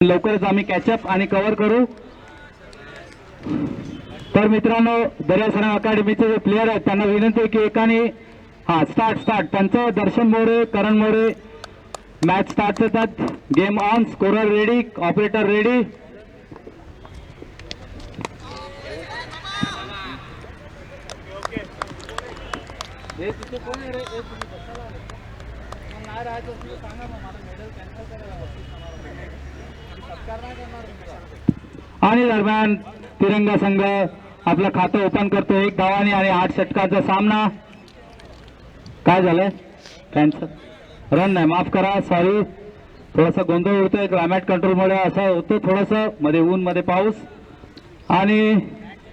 लवकरच आम्ही कॅचअप आणि कव्हर करू। तर मित्रांनो, दर्यासरा अकॅडमीचे जे प्लेयर आहेत त्यांना विनंती आहे की एकाने स्टार्ट त्यांचं दर्शन मोरे, करण मोरे मॅच स्टार्ट होतात। Game on, scorer ready, operator ready. आणि दरम्यान तिरंगा संघ आपलं खातं ओपन करतो 1 धावांनी आणि 8 षटकांचा सामना। काय झालंय? कॅन्सल रन नाही, माफ करा, सॉरी, थोडासा गोंधळ होतोय क्लायमेट कंट्रोलमुळे, असं होतं थोडंसं, मध्ये ऊन मध्ये पाऊस, आणि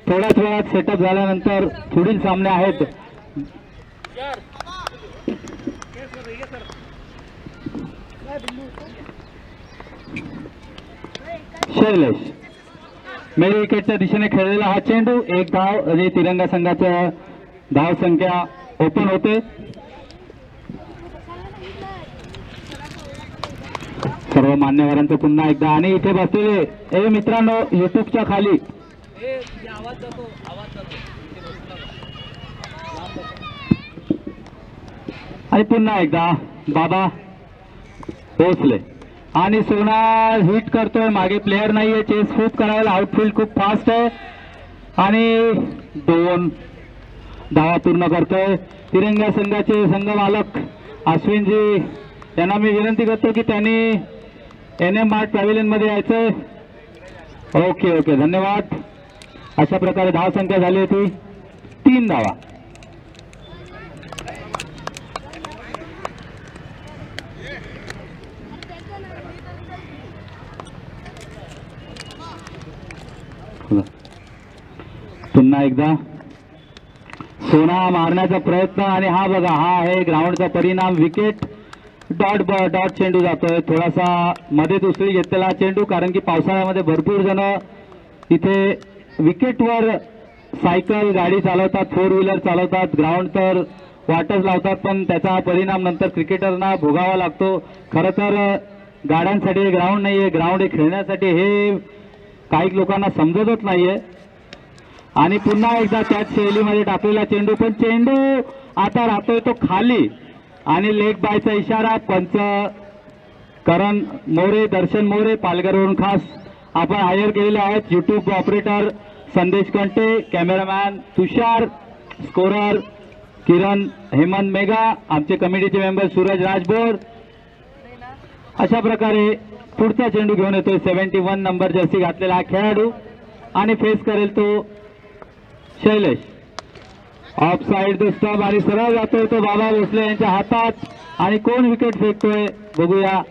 थोड्याच वेळात सेटअप झाल्यानंतर पुढील सामने आहेत। शैलेश मेरी विकेटच्या दिशेने खेळलेला हा चेंडू, 1 धाव आणि तिरंगा संघाचा धाव संख्या ओपन होते। सर्व मान्यवरांचं पुन्हा एकदा, आणि इथे बसलेले मित्रांनो युट्यूबच्या खाली आणि पुन्हा एकदा बाबा पोहोचले आणि सोना हिट करतोय, मागे प्लेयर नाहीये, चेस खूप करायला, आउटफील्ड खूप फास्ट आहे आणि 2 धावा पूर्ण करतोय। तिरंगा संघाचे संघ मालक अश्विनजी यांना मी विनंती करतो की त्यांनी NM आर्ट पॅव्हिलियन मध्ये यायचंय। ओके ओके, धन्यवाद। अशा प्रकारे धाव संख्या झाली होती 3 धावा। पुन्हा एकदा सोना मारण्याचा प्रयत्न, आणि हा बघा, हा आहे ग्राउंडचा परिणाम, विकेट। डॉट चेंडू जातोय, थोडासा मध्ये दुसरी घेतलेला चेंडू, कारण की पावसाळ्यामध्ये भरपूर जण इथे विकेटवर सायकल गाडी चालवतात, 4 व्हीलर चालवतात, ग्राउंड तर वाटच लावतात, पण त्याचा परिणाम नंतर क्रिकेटरना भोगावा लागतो। खरं तर गाड्यांसाठी ग्राउंड नाहीये, ग्राउंड हे खेळण्यासाठी, हे काही लोकांना समजतच नाहीये। आणि पुन्हा एकदा त्याच शैलीमध्ये टाकलेला चेंडू, पण चेंडू आता राहतोय तो खाली, आणि लेग बायचा इशारा। पंच करण मोरे, दर्शन मोरे पालघरवरून खास आपण हायर केलेले आहेत। युट्यूब ऑपरेटर संदेश कंटे, कॅमेरामॅन तुषार, स्कोरर किरण हेमंत मेघा, आमचे कमिटीचे मेंबर सूरज राजभोर। अशा प्रकारे पुढचा चेंडू घेऊन येतोय 71 नंबर जर्सी घातलेला खेळाडू, आणि फेस करेल तो शैलेश। ऑफ साइड स्टंप, आणि सरळ जातोय तो बाबा भोसले यांच्या हातात, आणि कोण विकेट फेकतोय बघूया।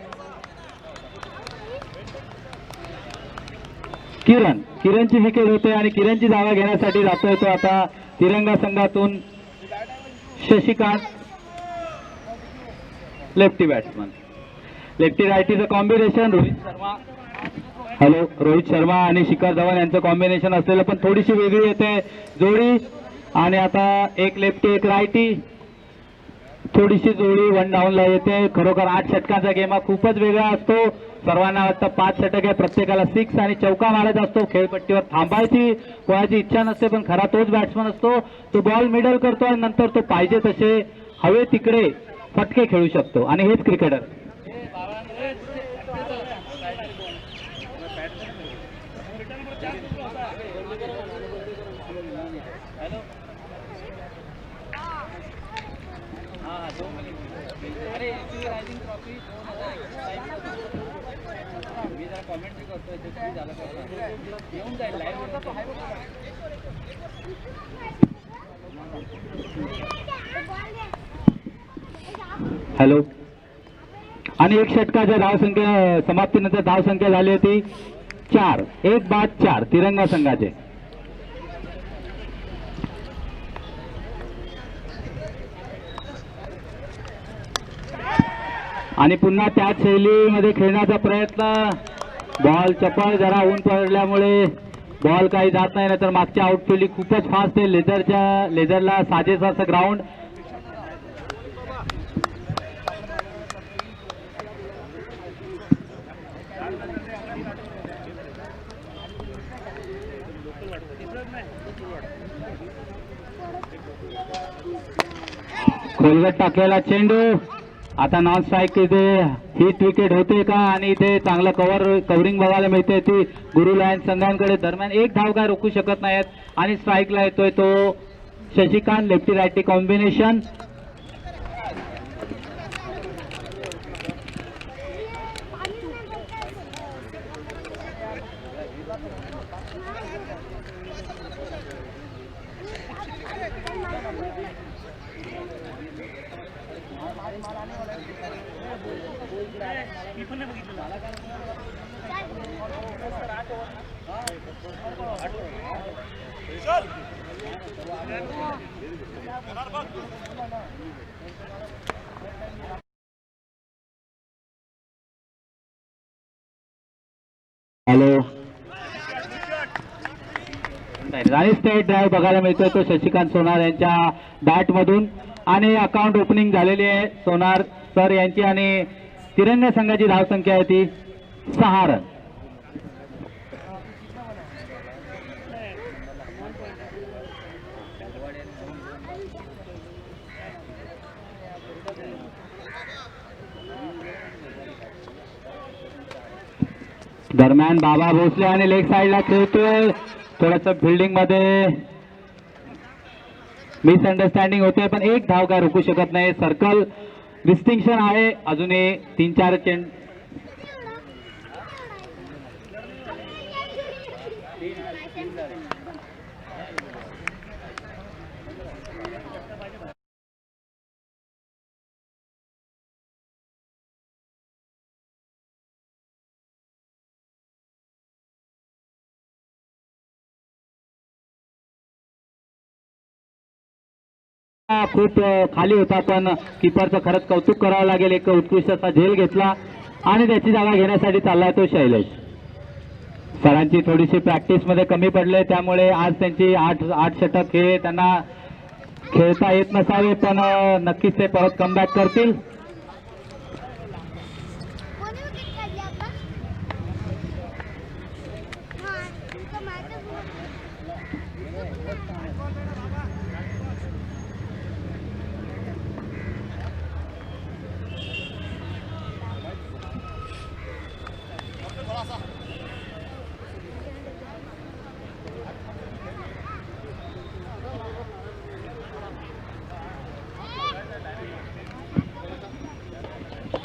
किरणची विकेट होते, आणि किरणची जागा घेण्यासाठी जातोय तो आता तिरंगा संघातून शशिकांत, लेफ्टी बॅट्समन, लेफ्टी रायटीचं कॉम्बिनेशन। रोहित शर्मा आणि शिखर धवन यांचं कॉम्बिनेशन असलेलं, पण थोडीशी वेगळी येते जोडी, आणि आता एक लेफ्टी एक रायटी, थोडीशी जोडी 1 डाऊनला येते। खरोखर 8 षटकांचा गेम हा खूपच वेगळा असतो, सर्वांना वाटतं 5 षटक आहे, प्रत्येकाला 6 आणि चौका मारायचा असतो, खेळपट्टीवर थांबायची कोणाची इच्छा नसते, पण खरा तोच बॅट्समन असतो, तो बॉल मिडल करतो आणि नंतर तो पाहिजे तसे हवे तिकडे फटके खेळू शकतो, आणि हेच क्रिकेटर। हॅलो, आणि 1 षटकाच्या धावसंख्या समाप्तीनंतर धावसंख्या झाली होती 4, 1 बाद 4 तिरंगा संघाचे। आणि पुन्हा त्याच शैलीमध्ये खेळण्याचा प्रयत्न, बॉल चपळ, जरा ऊन पडल्यामुळे बॉल काही जात नाही, तर मागच्या आउटफील्ड खूपच फास्ट आहे, लेझरला साजेसं असं ग्राउंड। खोलगट टाकलेला चेंडू आता नॉन स्ट्राईक इथे हिट विकेट होते का आणि इथे चांगलं कव्हरिंग बघायला मिळते ती गुरु लायन्स संघांकडे. दरम्यान एक धाव काय रोखू शकत नाहीत आणि स्ट्राईकला येतोय तो Shashikant. Lefty righty combination. Hello आणि स्टेट ड्राईव्ह बघायला मिळतोय तो शशिकांत सोनार यांच्या बॅट मधून आणि अकाउंट ओपनिंग झालेली आहे सोनार सर यांची आणि तिरंगा संघाची धावसंख्या आहे ती 6 रन. दरम्यान बाबा भोसले आणि लेग साईडला खेळतोय. थोडस फिल्डिंग मध्ये मिसअंडरस्टँडिंग होते पण एक धाव काय रोखू शकत नाही. सर्कल डिस्टिंक्शन आहे अजूनही 3-4 चेंडू. खूप खाली होता पण किपरचं खरंच कौतुक करावं लागेल. एक उत्कृष्ट असा झेल घेतला आणि त्याची जागा घेण्यासाठी चाललाय तो शैलेश. सरांची थोडीशी प्रॅक्टिस मध्ये कमी पडले त्यामुळे आज त्यांची 8 षटक हे त्यांना खेळता येत नसावे पण नक्कीच ते परत कमबॅक करतील.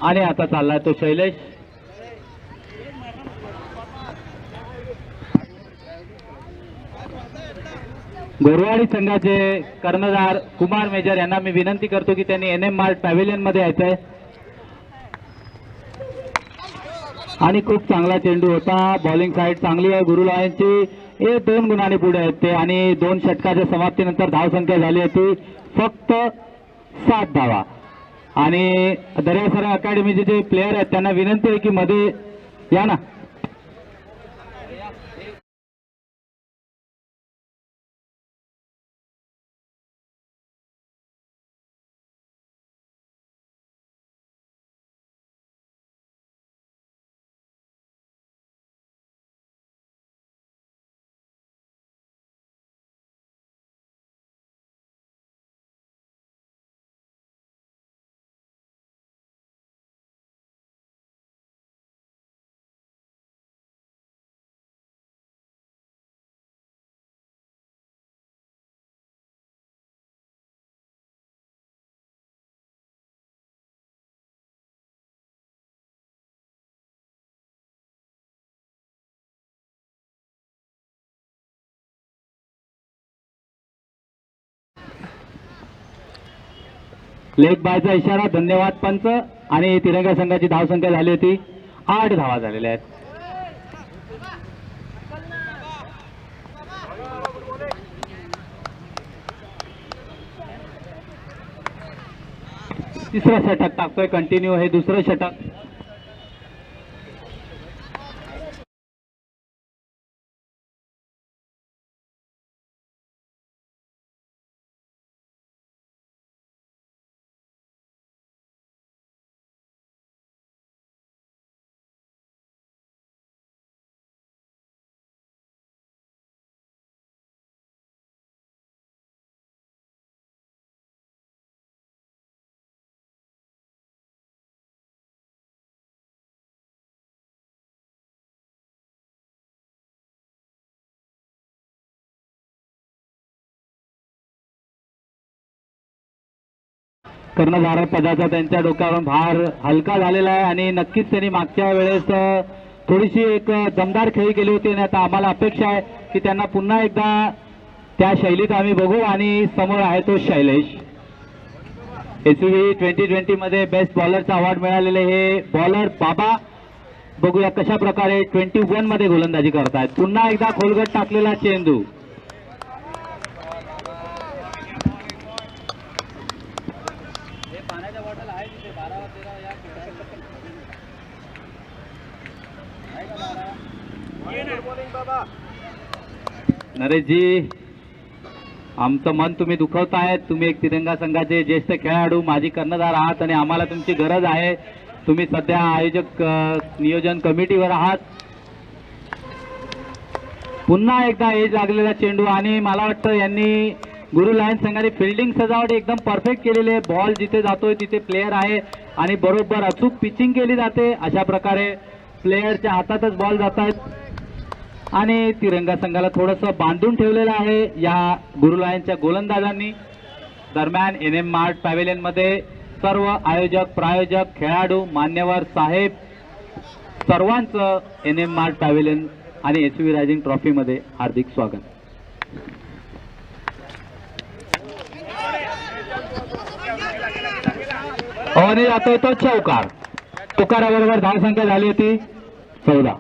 आणि आता चाललाय तो शैलेश. गोरवाडी संघाचे कर्णधार कुमार मेजर यांना मी विनंती करतो की त्यांनी NM मार्ट पॅव्हिलियन मध्ये यायचंय. आणि खूप चांगला चेंडू होता. बॉलिंग साईड चांगली आहे गुरु लायन्सची. 2 गुणांनी पुढे आहेत ते आणि 2 षटकाच्या समाप्तीनंतर धावसंख्या झाली होती फक्त 7 धावा. आणि दर्यासर अकॅडमीचे जे प्लेयर आहेत त्यांना विनंती आहे की मध्ये या ना. लेग बायचा इशारा. धन्यवाद पंच. आणि तिरंगा संघाची धावसंख्या झाली होती 8 धावा झालेल्या आहेत. तिसरं षटक टाकतोय कंटिन्यू. हे दुसरं षटक. कर्णधार पदाचा त्यांच्या डोक्यावरून भार हलका झालेला आहे आणि नक्कीच त्यांनी मागच्या वेळेस थोडीशी एक दमदार खेळी केली होती आणि आता आम्हाला अपेक्षा आहे की त्यांना पुन्हा एकदा त्या शैलीत आम्ही बघू. आणि समोर आहे तो शैलेश. एसयूव्ही 2020 मध्ये बेस्ट बॉलरचा अवॉर्ड मिळालेले हे बॉलर बाबा. बघूया कशा प्रकारे 21 मध्ये गोलंदाजी करतायत. पुन्हा एकदा खोलगट टाकलेला चेंडू. नरेशजी, आमचं मन तुम्ही दुखवतायत. तुम्ही एक तिरंगा संघाचे ज्येष्ठ खेळाडू, माजी कर्णधार आहात आणि आम्हाला तुमची गरज आहे. तुम्ही सध्या आयोजक नियोजन कमिटीवर आहात. पुन्हा एकदा एज लागलेला चेंडू आणि मला वाटतं यांनी गुरु लायन्स संघाने फिल्डिंग सजावट एकदम परफेक्ट केलेली आहे. बॉल जिथे जातोय तिथे प्लेयर आहे आणि बरोबर अचूक पिचिंग केली जाते. अशा प्रकारे प्लेयरच्या हातातच बॉल जात आहेत आणि तिरंगा संघाला थोडंसं बांधून ठेवलेलं आहे या गुरु लायन्सच्या गोलंदाजांनी. दरम्यान NM मार्ट पॅव्हेलियन मध्ये सर्व आयोजक, प्रायोजक, खेळाडू, मान्यवर साहेब सर्वांचं NM मार्ट पॅव्हेलियन आणि एसयूव्ही रायझिंग ट्रॉफी मध्ये हार्दिक स्वागत. आणि जातोय तो चौकार. तुकाराबरोबर धावसंख्या झाली होती 14.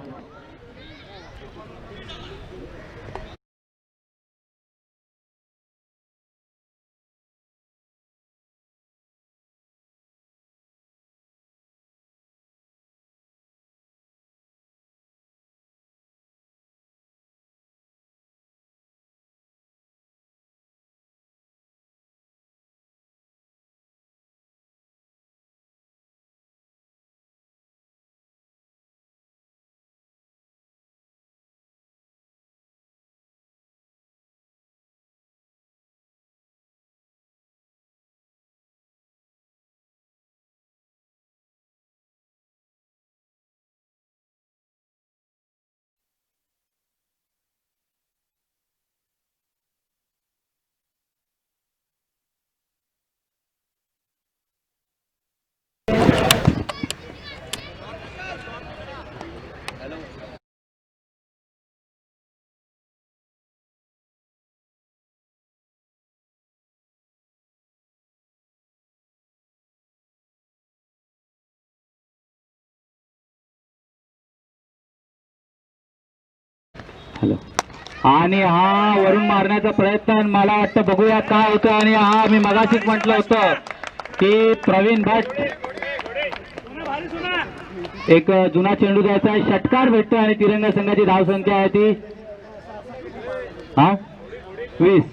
आणि हा वरून मारण्याचा प्रयत्न. मला वाटतं बघूया काय होतं. आणि हा मी मगाशीच म्हटलं होतं की प्रवीण भट एक जुना चेंडू द्यायचा षटकार भेटतो आणि तिरंगा संघाची धावसंख्या आहे ती 20.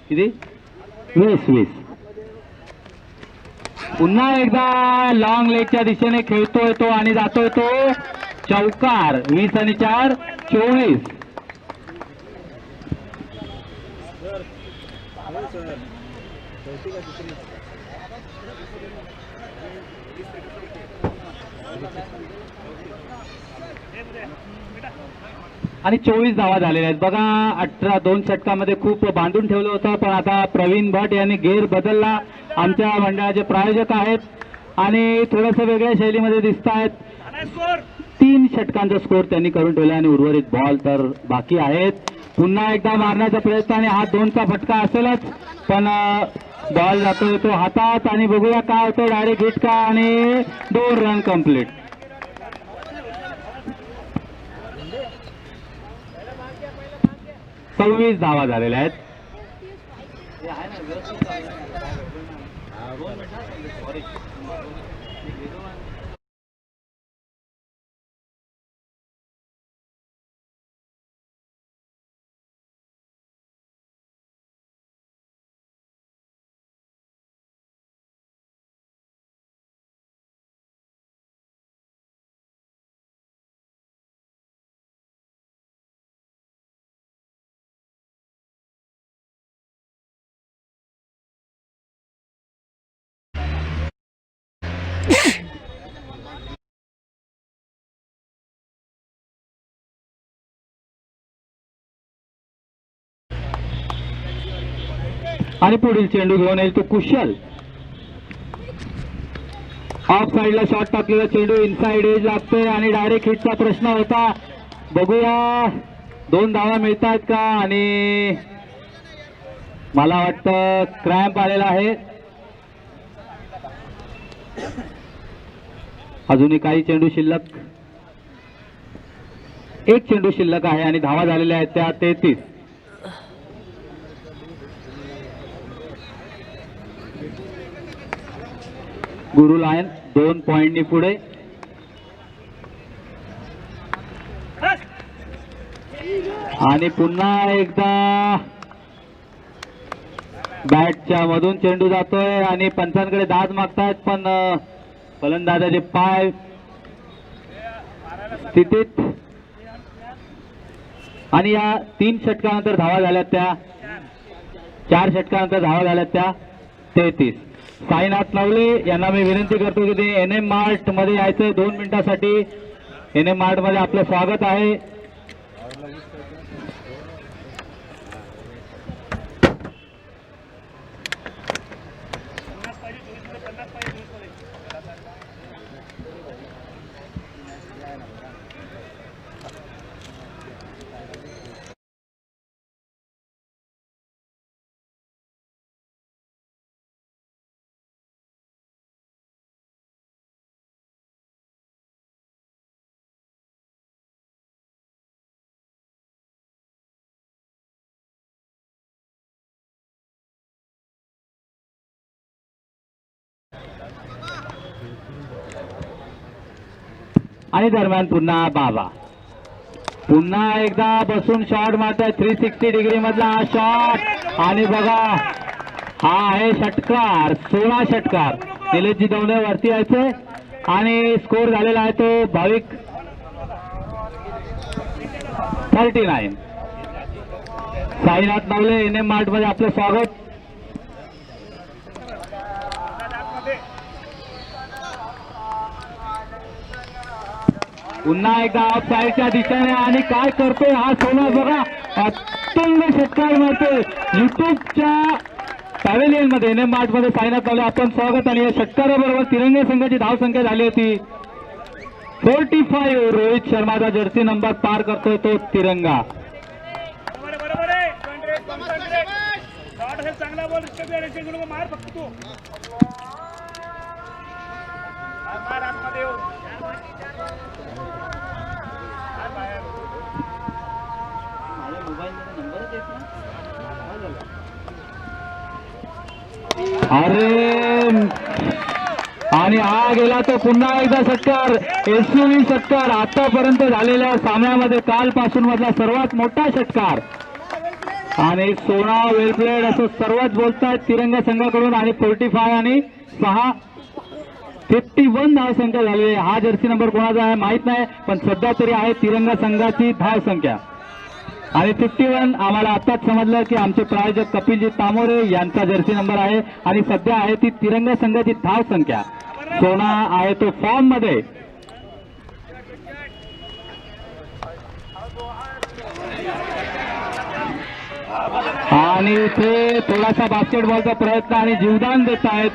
किती 20. पुन्हा एकदा लॉंग लेगच्या दिशेने खेळतोय तो आणि जातोय तो चौकार. 20 आणि 4 24. आणि 24 धावा झालेल्या आहेत. बघा 18 2 षटकामध्ये खूप बांधून ठेवलं होतं, पण आता प्रवीण भट यांनी गेअर बदलला. आमच्या मंडळाचे प्रायोजक आहेत आणि थोडंसं वेगळ्या शैलीमध्ये दिसत आहेत. 3 षटकांचा स्कोर त्यांनी करून ठेवला आणि उर्वरित बॉल तर बाकी आहेत. पुन्हा एकदा मारण्याचा प्रयत्न आणि हा 2चा फटका असेलच, पण बॉल जातोय तो हातात आणि बघूया काय होतं. डायरेक्ट हिट का आणि 2 रन कंप्लीट. 26 धावा झालेल्या आहेत. आणि पुढील चेंडू घेऊन येईल तो कुशल. ऑफ साइडला शॉट टाकलेला चेंडू इनसाइड एज लागतोय आणि डायरेक्ट हिटचा प्रश्न होता. बघूया 2 धावा मिळतात का. आणि मला वाटतं क्रॅम्प आलेला आहे. अजूनही काही चेंडू शिल्लक, एक चेंडू शिल्लक आहे आणि धावा झालेल्या आहेत त्या 33. गुरु लायन 2 पॉइंटनी पुढे. आणि पुन्हा एकदा बॅटच्या मधून चेंडू जातोय आणि पंचांकडे दाद मागतायत, पण फलंदाजाचे पाय स्थितीत. आणि या 3 षटकानंतर धावा झाल्यात त्या 4 षटकानंतर धावा झाल्यात त्या 33. साईनाथ नवले यांना मी विनंती करतो की ते NM मार्ट मध्ये यायचं 2 मिनिटासाठी. NM मार्ट मध्ये आपलं स्वागत आहे. आणि दरम्यान पुन्हा बाबा पुन्हा एकदा बसून शॉट मारतोय. 360 डिग्री मधला हा शॉट. आणि बघा हा आहे षटकार, 16 षटकार. निलेशजी दवणे वरती यायचे आणि स्कोर झालेला आहे तो भाविक 39. साईनाथ नवले NM मार्ट मध्ये आपलं स्वागत. पुन्हा एकदा ऑफ साईडच्या दिशेने आणि काय करतोय हा सोना बघा. अतुल्य षटकार मारतोय. युट्यूबच्या पॅव्हेलियन मध्ये NM मार्ट मध्ये साईनाथ नवले आपण स्वागत. आणि या षटकाराबरोबर तिरंगा संघाची धाव संख्या झाली होती 45. रोहित शर्माचा जर्सी नंबर पार करतोय तो तिरंगा. चांगला बॉल मार फक्त तू मार आतमध्ये येऊ. अरे आणि हा गेला तो पुन्हा एकदा षटकार. SUV षटकार आतापर्यंत झालेल्या सामन्यामध्ये कालपासून मधला सर्वात मोठा षटकार. आणि सोना वेल प्लेड असं सर्वच बोलतायत तिरंगा संघाकडून. आणि 45 आणि 6 51 धाव संख्या झाली आहे. हा जर्सी नंबर कोणाचा आहे माहित नाही, पण सध्या तरी आहे तिरंगा संघाची धाव संख्या. आणि 51 आम्हाला आताच समजलं की आमचे प्रायोजक कपिलजी तामोरे यांचा जर्सी नंबर आहे. आणि सध्या आहे ती तिरंगा संघाची धाव संख्या. सोना आहे तो फॉर्म मध्ये. आणि इथे थोडासा बास्केटबॉलचा प्रयत्न आणि जीवदान देत आहेत.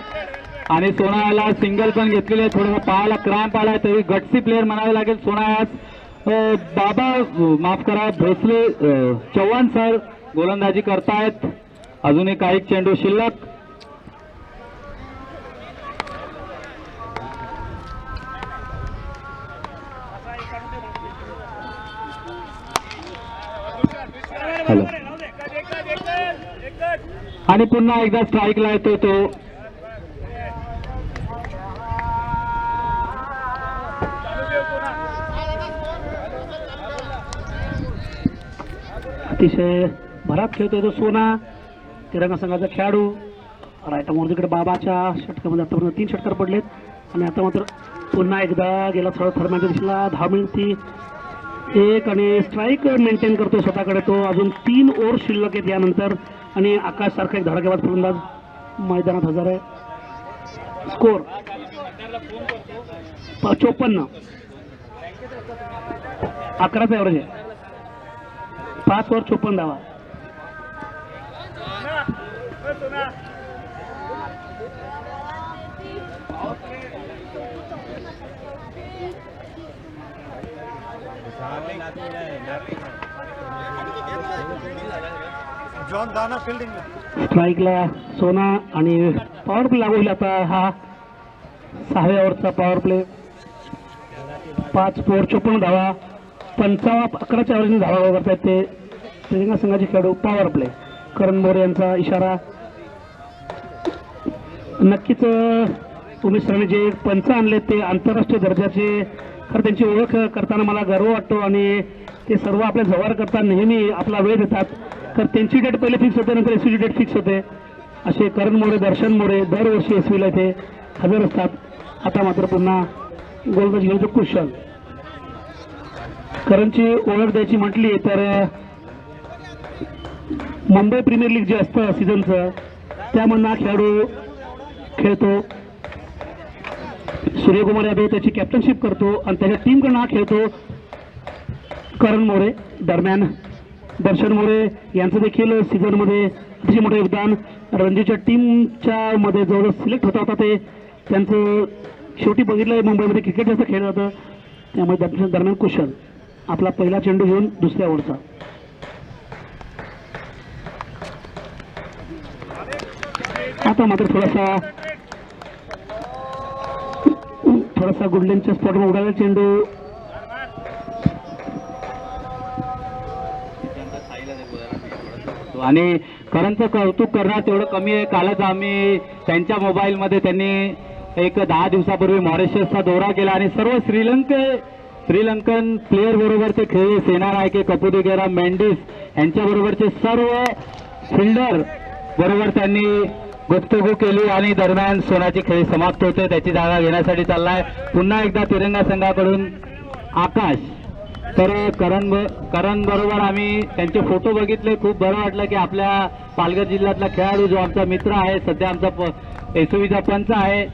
आणि सोनाला सिंगल पण घेतलेले आहे. थोडंसं पायाला क्रॅम्प आलाय तरी गटसी प्लेअर म्हणावे लागेल सोना. बाबा माफ करा भोसले चव्हाण सर गोलंदाजी करतायत. अजूनही काही चेंडू शिल्लक. हॅलो एकच आणि पुन्हा एकदा स्ट्राईकला येतो तो. चालू ठेव सोना. अतिशय भरात खेळतोय तो सोना, तिरंगा संघाचा खेळाडू. राईट मोर्जीकडे बाबाच्या षटकामध्ये आतापर्यंत 3 षटकार पडलेत आणि आता मात्र पुन्हा एकदा गेला थर्ड थर्माच्या दिशेला धाव मिळती एक आणि स्ट्राईक मेंटेन करतो स्वतःकडे तो. अजून 3 ओव्हर शिल्लक आहेत यानंतर आणि आकाश सारखा एक धडाकेबाज फलंदाज मैदानात हजर आहे. स्कोर 54, 11चा एव्हरेज आहे. 5 ओव्हर 54 धावा. सोना. जॉन दाना फिल्डिंग. स्ट्राईकला सोना आणि पॉवर प्ले लागू होईल आता. हा 6व्या ओव्हरचा पॉवर प्ले. 5 ओव्हर 54 धावा. 11च्या एव्हरेजने धावा करतायत ते तेलंगणा संघाचे खेळाडू. पॉवर प्ले करण मोरे यांचा इशारा. नक्कीच उमेश सरांनी जे पंच आणले ते आंतरराष्ट्रीय दर्जाचे. खरं त्यांची ओळख करताना मला गर्व वाटतो आणि ते सर्व आपल्या जवळ करता नेहमी आपला वेळ देतात. तर त्यांची डेट पहिले फिक्स होते, नंतर एसवीची डेट फिक्स होते. असे करण मोरे, दर्शन मोरे दरवर्षी एसवीला इथे हजर असतात. आता मात्र पुन्हा गोलंदाज घेऊन कुशल. करणची ओळख द्यायची म्हटली तर मुंबई प्रीमियर लीग जे असतं सीझनचं त्यामधनं हा खेळाडू खेळतो. सूर्यकुमार यादव त्याची कॅप्टनशिप करतो आणि त्याच्या टीमकडनं हा खेळतो करण मोरे. दरम्यान दर्शन मोरे यांचं देखील सीझनमध्ये अतिशय मोठं योगदान. रणजीच्या टीमच्या मध्ये जवळ सिलेक्ट होता ते त्यांचं शेवटी बघितलं मुंबईमध्ये क्रिकेट जास्त खेळलं जातं त्यामुळे दरम्यान कुशल. आपला पहिला चेंडू घेऊन दुसऱ्या ओव्हरचा. आता मात्र थोडासा गुडलेनच्या स्पॉटवर उडाला चेंडू. आणि करणचं कौतुक करणं तेवढं कमी आहे. कालच आम्ही त्यांच्या मोबाईलमध्ये त्यांनी एक 10 दिवसापूर्वी मॉरिशसचा दौरा केला आणि सर्व श्रीलंकन प्लेयर बरोबरचे खेळले. सेनानायके, कपुदिगेरा, मेंडिस यांच्याबरोबरचे सर्व फिल्डर बरोबर त्यांनी गुफ्तगू केली आणि दरम्यान सोनाची खेळी समाप्त होते. त्याची जागा घेण्यासाठी चाललाय पुन्हा एकदा तिरंगा संघाकडून आकाश. तर करण बरोबर आम्ही त्यांचे फोटो बघितले. खूप बरं वाटलं की आपल्या पालघर जिल्ह्यातला खेळाडू जो आमचा मित्र आहे, सध्या आमचा एसओबीचा पंच आहे,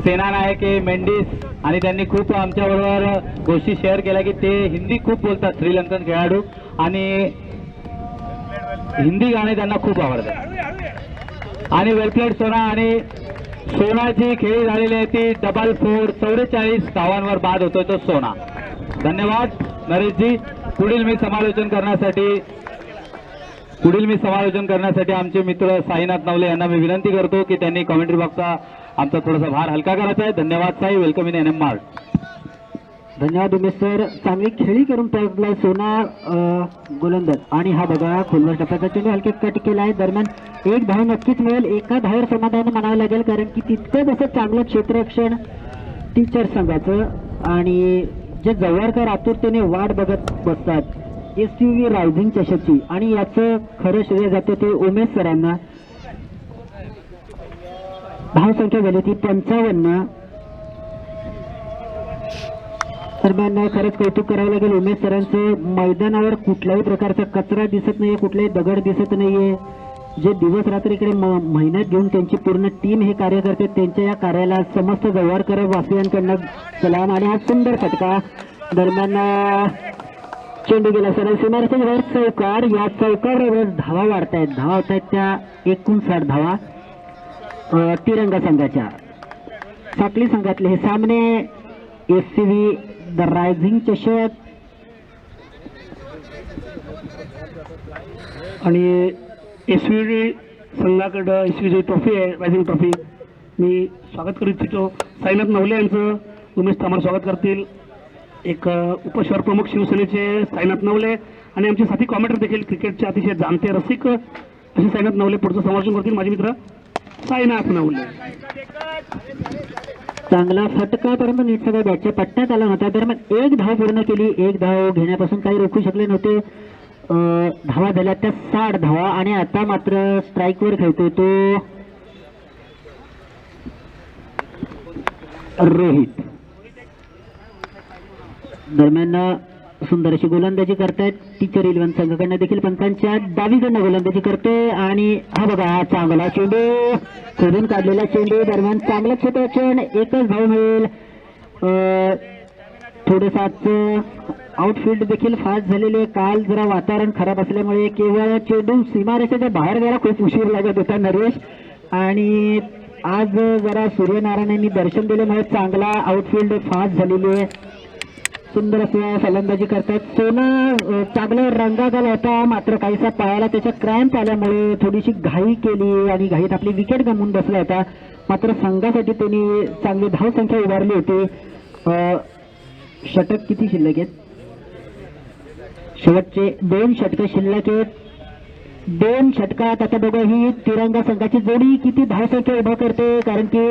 सेनानायके, मेंडिस, आणि त्यांनी खूप आमच्याबरोबर गोष्टी शेअर केल्या की ते हिंदी खूप बोलतात श्रीलंकन खेळाडू आणि हिंदी गाणे त्यांना खूप आवडतात. आणि वेलप्लेड सोना आणि सोनाची खेळी झालेली आहे ती डबल 4. 44 धावांवर बाद होतोय तो सोना. धन्यवाद नरेशजी. पुढील मी समालोचन करण्यासाठी आमचे मित्र साईनाथ नवले यांना मी विनंती करतो की त्यांनी कॉमेंट्री बॉक्सचा आमचा थोडासा भार हलका करायचा आहे. धन्यवाद Sai. Welcome in NM mart. धन्यवाद उमेश सर. चांगली खेळी करून पोहोचलाय सोना गोलंदाज. आणि हा बघा खोलवर टप्प्याचा चेंडू हलके कट केला आहे. दरम्यान 1 धाव नक्कीच मिळेल. एका धावेवर समाधान म्हणावं लागेल कारण की तितकंच असं चांगलं क्षेत्ररक्षण टीचर संघाचं. आणि जे जवळकर आतुरतेने वाट बघत बसतात एसयूव्ही रायझिंग चषकची आणि याचं खरं श्रेय जातं ते उमेश सरांना. धावसंख्या झाली ती 55. दरम्यान खरंच कौतुक करावं लागेल उमेश सरांचं. मैदानावर कुठल्याही प्रकारचा कचरा दिसत नाहीये, कुठलाही दगड दिसत नाहीये. जे दिवस रात्र इकडे मेहनत घेऊन त्यांची पूर्ण टीम हे कार्य करते त्यांच्या या कार्याला समस्त जवळकर वासियांकडनं सलाम. आणि हा सुंदर फटका. दरम्यान चेंडू गेला सरळ सीमारेषेच्या वर चौकार. या चौकावर धावा वाढतायत. धावा होत आहेत त्या 59 धावा तिरंगा संघाच्या. साखली संघातले हे सामने एससीव्ही द रायझिंग चषक आणि एसव्ही संघाकडं एसव्ही ट्रॉफी आहे, रायझिंग ट्रॉफी. मी स्वागत करू इच्छितो. साईनाथ नवले यांचं उमेश तामार स्वागत करतील. एक उपशहर प्रमुख शिवसेनेचे साईनाथ नवले आणि आमचे साथी कॉमेंटर देखील क्रिकेटचे अतिशय जाणते रसिक अशी साईनाथ नवले पुढचं समालोचन करतील माझे मित्र साईनाथ नवले. चांगला फटका, परंतु नीट सगळ्या बॅटच्या पट्ट्यात आला नव्हता. दरम्यान एक धाव पूर्ण केली. एक धाव घेण्यापासून काही रोखू शकले नव्हते. धावा झाल्या त्या 60 धावा आणि आता मात्र स्ट्राईकवर खेळतोय तो रोहित. दरम्यान सुंदर अशी गोलंदाजी करतायत टीचर 11 संघाकडनं देखील पंचांच्या डावीकडनं गोलंदाजी करते आणि हा बघा हा चांगला चेंडू, खोदून काढलेला चेंडू. दरम्यान चांगला क्षेत्ररक्षण, एकच धाव मिळेल. थोडंसाच आउटफील्ड देखील फास्ट झालेले. काल जरा वातावरण खराब असल्यामुळे केवळ चेंडू सीमारेषेच्या बाहेर जायला खूप उशीर लागत होता नरेश, आणि आज जरा सूर्यनारायणांनी दर्शन दिल्यामुळे चांगला आउटफील्ड फास्ट झालेली आहे. सुंदर असं फलंदाजी करतात. सोना चांगला रंगात आला होता, मात्र काहीसा पायाला त्याच्या क्रॅम्प आल्यामुळे थोडीशी घाई केली आणि घाईत आपली विकेट गमावून बसला होता. मात्र संघासाठी त्यांनी चांगली धावसंख्या उभारली होती. षटक किती शिल्लक आहेत? शेवटचे 2 षटकं शिल्लक आहेत. 2 षटकात आता बघा ही तिरंगा संघाची जोडी किती धावसंख्या उभा करते, कारण की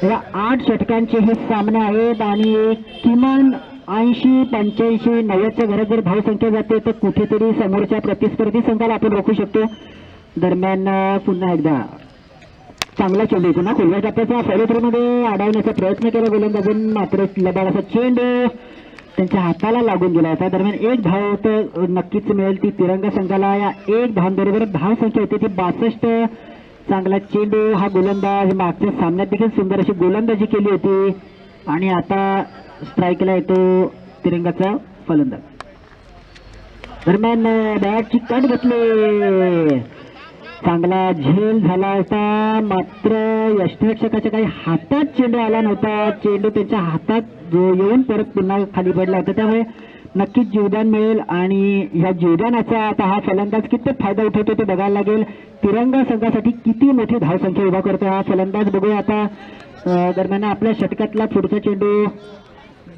या 8 षटकांचे हे सामने आहेत आणि किमान 80, 85, 90च्या घरात जर धावसंख्या जाते तर कुठेतरी समोरच्या प्रतिस्पर्धी संघाला आपण रोखू शकतो. दरम्यान पुन्हा एकदा चांगला चेंडू पुन्हा खोलव्या टप्प्याचा फॉलोथ्रूमध्ये अडवण्याचा प्रयत्न केला गोलंदाजांनी, मात्र लबाड असा चेंडू त्यांच्या हाताला लागून गेला होता. दरम्यान एक धाव तर नक्कीच मिळेल ती तिरंगा संघाला. या एक धावांबरोबर धावसंख्या होती ती 62. चांगला चेंडू, हा गोलंदाज मागच्या सामन्यात देखील सुंदर अशी गोलंदाजी केली होती आणि आता स्ट्राईकला येतो तिरंगाचा फलंदाज. दरम्यान बॅटची कट घेतली, चांगला झेल झाला होता, मात्र यष्टिरक्षकाच्या काही हातात चेंडू आला नव्हता. चेंडू त्यांच्या हातात जो येऊन परत पुन्हा खाली पडला होता, त्यामुळे नक्कीच जीवदान मिळेल आणि ह्या जीवदानाचा आता हा फलंदाज किती फायदा उठवतो ते बघायला लागेल. तिरंगा संघासाठी किती मोठी धावसंख्या उभा करतो हा फलंदाज बघूया आता. दरम्यान आपल्या षटकातला पुढचा चेंडू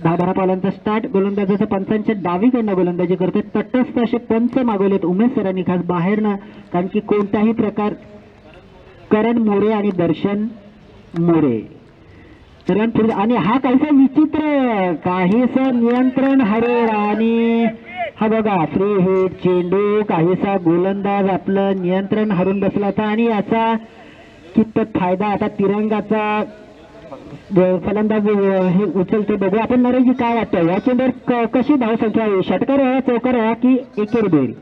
10-12 पावलांचा स्टार्ट. गोलंदाजाचा पंचांच्या डावीकडनं गोलंदाजी करते. तटस्थ असे पंच मागवलेत उमेश सरांनी खास बाहेरनं, कारण की कोणताही प्रकार करण मोरे आणि दर्शन मोरे आणि हा काहीसा विचित्र काहीसा नियंत्रण हरेल आणि हा बघा फ्री हिट चेंडू, काहीसा गोलंदाज आपलं नियंत्रण हरून बसला होता आणि याचा कितपत फायदा आता तिरंगाचा फलंदाज हे उचलते बघू आपण. नरेशजी काय वाटतं या चेंडूवर कशी धावसंख्या आहे? षटकार आहे, चौकार आहे की एकेरी होईल?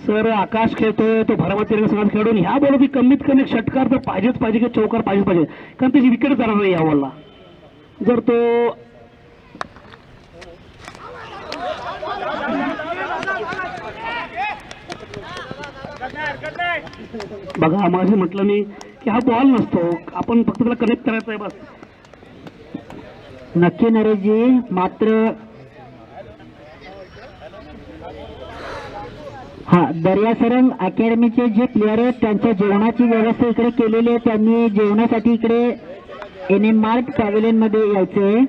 सर आकाश खेळतोय तो भरामती तिरंगा संघात खेळून ह्या बॉलवरती कमीत कमी षटकार तर पाहिजेच पाहिजे की चौकार पाहिजेच पाहिजे, कारण त्याची विकेट जाणार नाही या बॉलला. जर तो बघा माझे म्हटलं मी की हा बॉल नसतो, आपण फक्त त्याला कनेक्ट करायचा आहे बस. नक्की नरेशजी, मात्र हा दर्यासरंग अकॅडमीचे जे प्लेयर आहेत त्यांच्या जेवणाची व्यवस्था इकडे केलेली आहे. त्यांनी जेवणासाठी इकडे NM मार्ट पॅव्हिलियन मध्ये यायचंय.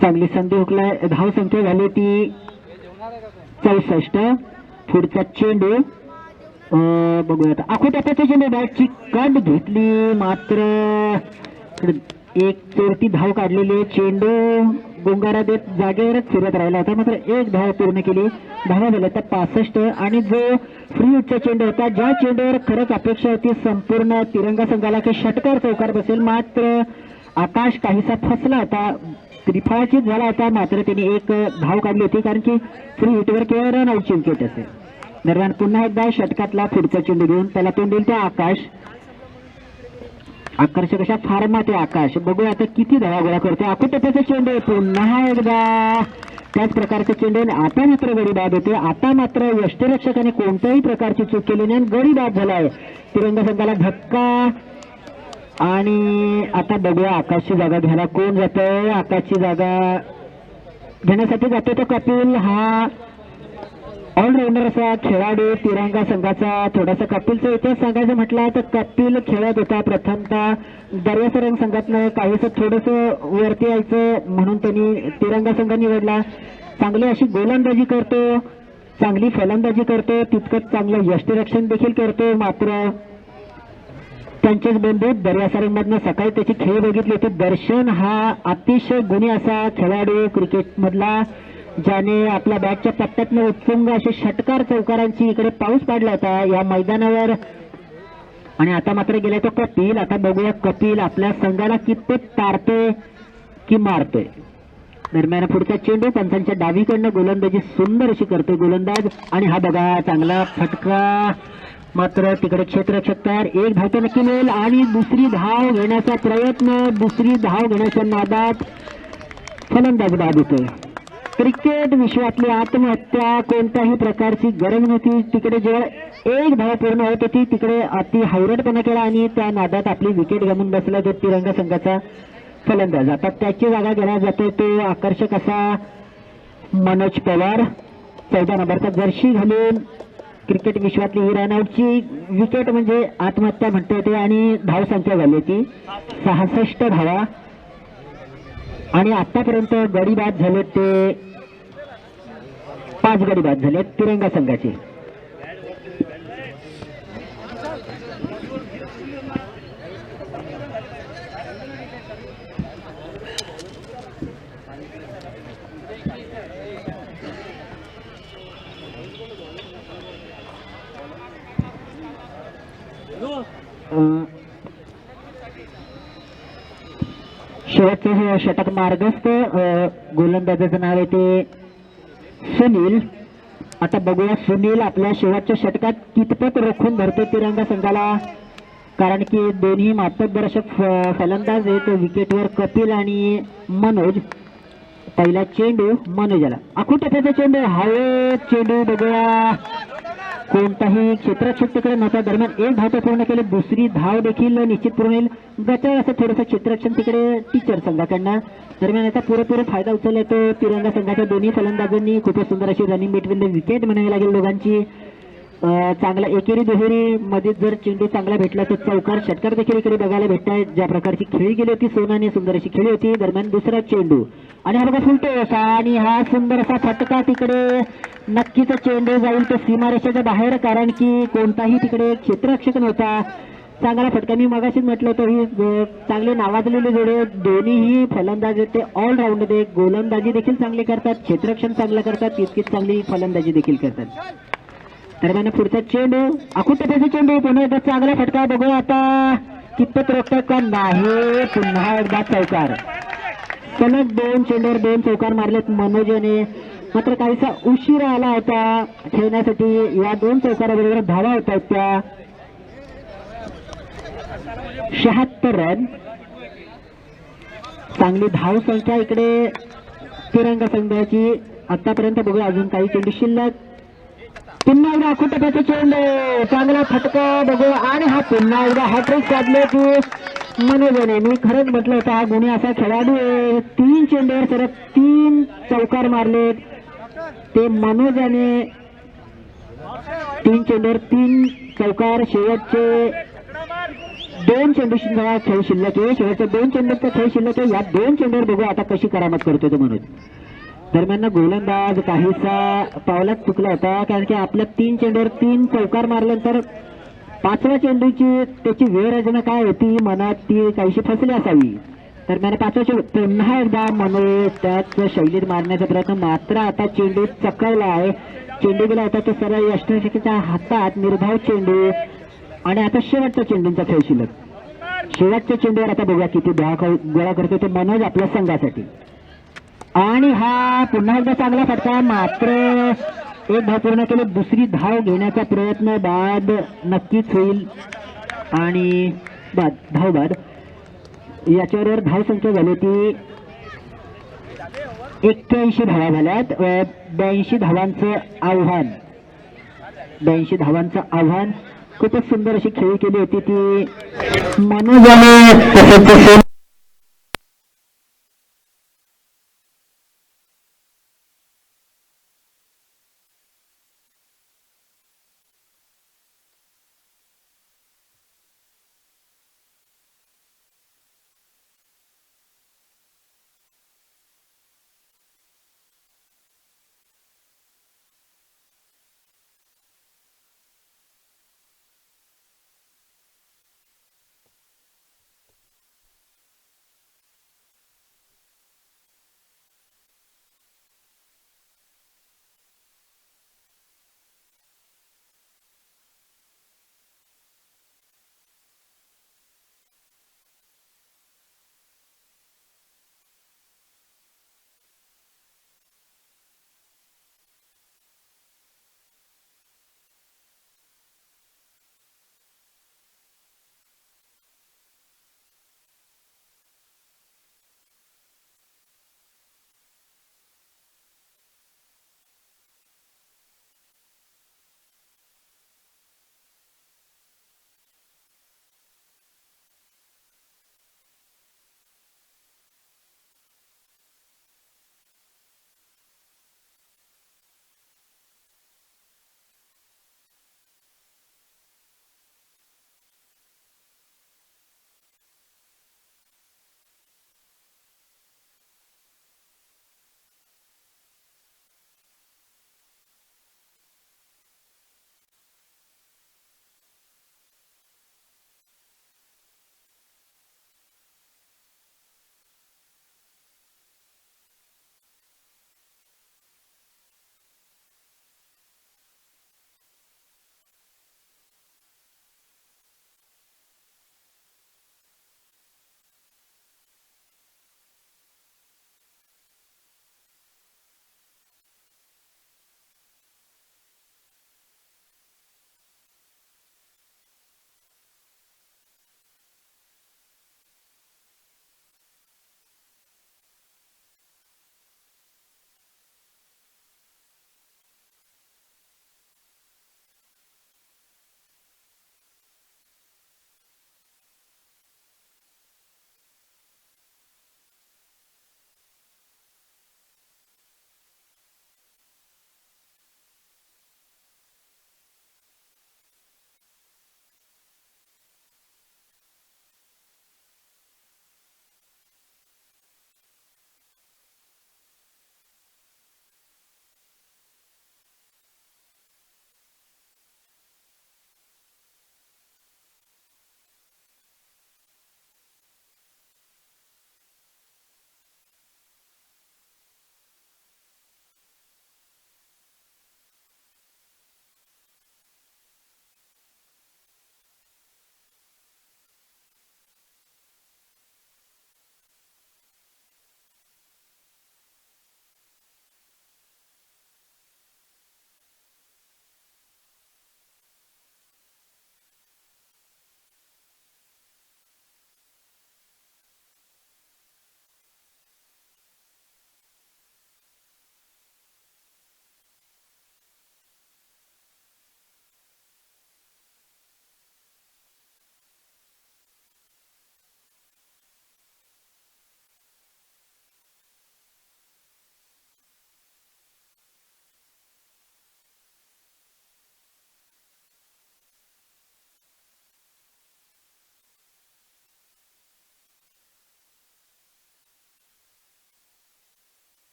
चांगली संधी हुकला, धावसंख्या झाली ती 64. पुढचा चेंडू बघूयात, आखोट्याचा चेंडू, बॅटची कट घेतली, मात्र एक चोरटी धाव काढलेली. चेंडू गुंगारा देत जागेवरच फिरत राहिला होता, मात्र एक धाव पूर्ण केली. धावा झाल्या तर 65 आणि जो फ्री हिटचा चेंडू होता, ज्या चेंडूवर खरंच अपेक्षा होती संपूर्ण तिरंगा संघाला की षटकार चौकार बसेल, मात्र आकाश काहीसा फसला होता, त्रिफळाचीच झाला होता, मात्र त्याने एक धाव काढली होती कारण की फ्री हिटवर केवळ रन आउटची विकेट असेल. दरम्यान पुन्हा एकदा षटकातला पुढचा चेंडू घेऊन त्याला तोंड देईल त्या आकाश. आकर्षक अशा फार्मात आहे आकाश. बघूया आता किती धावा गोळा करतो. आकुटप्याचा चेंडू पुन्हा एकदा त्याच प्रकारचे चेंडू. आता मात्र गडी बाद होते. आता मात्र यष्टिरक्षकाने कोणत्याही प्रकारची चूक केली नाही, गडी बाद झाला आहे. तिरंगा संघाला धक्का आणि आता बघूया आकाशची जागा घ्यायला कोण जातोय. आकाशची जागा घेण्यासाठी जातोय तो कपिल. हा ऑलराऊंडर असा खेळाडू तिरंगा संघाचा. थोडासा कपिलचा इतिहास सांगायचं म्हटलं तर कपिल खेळत होता प्रथमतः दर्यासरंग संघातनं, काहीसं थोडंसं वरती यायचं म्हणून त्यांनी तिरंगा संघ निवडला. चांगली अशी गोलंदाजी करतो चांगली फलंदाजी करतो, तितकंच चांगलं यष्टिरक्षण देखील करतो. मात्र त्यांचेच बंधू दर्यासारंगमधनं सकाळी त्याची खेळ बघितली होती. दर्शन हा अतिशय गुणी असा खेळाडू क्रिकेटमधला, ज्याने आपल्या बॅटच्या पट्ट्यातनं उत्तुंग असे षटकार चौकारांची इकडे पाऊस पाडला होता या मैदानावर. आणि आता मात्र गेलाय तो कपिल. आता बघूया कपिल आपल्या संघाला कितपत तारतोय की मारतोय. दरम्यान पुढचा चेंडू पंचांच्या डावीकडनं गोलंदाजी सुंदर अशी करतोय गोलंदाज. आणि हा बघा चांगला फटका, मात्र तिकडे क्षेत्ररक्षक तयार. एक धाव तर नक्की मिळेल आणि दुसरी धाव घेण्याचा प्रयत्न, दुसरी धाव घेण्याच्या नादात फलंदाज बाद होतोय. क्रिकेट विश्वातली आत्महत्या, कोणत्याही प्रकारची गरज नव्हती. तिकडे जेव्हा एक धाव पूर्ण होत होती तिकडे अति हावरटपणा केला आणि त्या नादात आपली विकेट गमावून बसला तो तिरंगा संघाचा फलंदाज. आता त्याची जागा घेण्यात जातोय तो आकर्षक असा मनोज पवार. 14 नंबरचा जर्सी घालून क्रिकेट विश्वातली ही रनआउटची विकेट म्हणजे आत्महत्या म्हणता येते. आणि धावसंख्या झाली ती 66 धावा. आणि आतापर्यंत गडी बाद झाले ते 5 गडी बाद झाले तिरंगा संघाचे. शेवटचं षटक मार्गस्थ गोलंदाजाचं नाव आहे ते सुनील. आता बघूया सुनील आपल्या शेवटच्या षटकात कितपत रोखून धरतो तिरंगा संघाला, कारण की दोन्ही मार्गदर्शक फलंदाज आहेत विकेटवर कपिल आणि मनोज. पहिला चेंडू मनोजाला, आखूटप्याचा चेंडू, हवेत चेंडू. बघूया कोणताही क्षेत्ररक्षक तिकडे नव्हता. दरम्यान एक धाव पूर्ण केली, दुसरी धाव देखील निश्चित पूर्ण येईल. गचाळ असं थोडंसं क्षेत्ररक्षण तिकडे टीचर संघाकडनं. दरम्यान याचा पुरेपूर फायदा उचलला तो तिरंगा संघाच्या दोन्ही फलंदाजांनी. खूपच सुंदर अशी रनिंग बिटवीन द विकेट म्हणावी लागेल दोघांची. चांगला एकेरी दुहेरी मध्ये जर चेंडू चांगला भेटला तर चौकार षटकार देखील इकडे बघायला भेटत आहेत. ज्या प्रकारची खेळी गेली होती सोनाने, सुंदर अशी खेळी होती. दरम्यान दुसरा चेंडू आणि हा बघा फुलतो असा, आणि हा सुंदर असा फटका तिकडे. नक्कीच चेंडू जाईल तो सीमारेषेच्या बाहेर, कारण की कोणताही तिकडे क्षेत्ररक्षक नव्हता. चांगला फटका. मी मगाशीच म्हटलं होतं ही चांगले नावाजलेले जोडे दोन्हीही फलंदाज ते ऑलराऊंडर ते गोलंदाजी देखील चांगले करतात, क्षेत्ररक्षण चांगलं करतात, तितकीच चांगली फलंदाजी देखील करतात. दरम्यान पुढचा चेंडू आखूटप्याचा चेंडू, पुन्हा एकदा चांगला फटका. बघूया आता कितपत रोखतात का नाही. पुन्हा एकदा चौकार. सलग 2 चेंडूवर 2 चौकार मारलेत मनोजने. मात्र काहीसा उशीर आला होता खेळण्यासाठी. या 2 चौकाराबरोबर धावा होत आहेत त्या 76 रन. चांगली धाव संख्या इकडे तिरंगा संघाची आतापर्यंत. बघूया अजून काही चेंडू शिल्लक. पुन्हा एकदा आखूटप्याचा चेंडू, चांगला फटका. बघूया आणि हा पुन्हा एकदा हॅट्रिक साधले की मनोजने. मी खरंच म्हटलं होतं हा गुणी असा खेळाडू आहे. 3 चेंडूवर सरळ 3 चौकार मारलेत ते मनोजाने. 3 चेंडूवर 3 चौकार. शेवटचे 2 चेंडू खेळ शिल्लक आहे. शेवटचे 2 चेंडूचा खेळ शिल्लक आहे. या 2 चेंडूवर बघू आता कशी करामत करतोय तो मनोज. दरम्यान गोलंदाज काहीसा पावलात चुकला होता, कारण की आपल्या 3 चेंडूवर 3 चौकार मारल्यानंतर 5व्या चेंडूची त्याची वेळ रचना काय होती मनात ती काहीशी फसली असावी. दरम्यान 5वा चेंडू पुन्हा एकदा मनोज त्याच शैलीत मारण्याचा प्रयत्न. मात्र आता चेंडू चकवला आहे. चेंडू गेला होता तो सरळ यष्टिरक्षकाच्या हातात. निर्धाव चेंडू. आणि आता शेवटचा चेंडूंचा खेळ शिल्लक. शेवटच्या चेंडूवर आता बघूया किती धावा गोळा करतो तो मनोज आपल्या संघासाठी. आणि हा पुन्हा एकदा चांगला फटका. मात्र एक धाव पूर्ण केली, दुसरी धाव घेण्याचा प्रयत्न बाद नक्कीच होईल. आणि बाद, धाव बाद. याच्यावर धाव संख्या झाली ती 81 धावा झाल्यात. 82 धावांचं आव्हान. 82 धावांचं आव्हान. खूपच सुंदर अशी खेळी केली होती ती मनोजाने.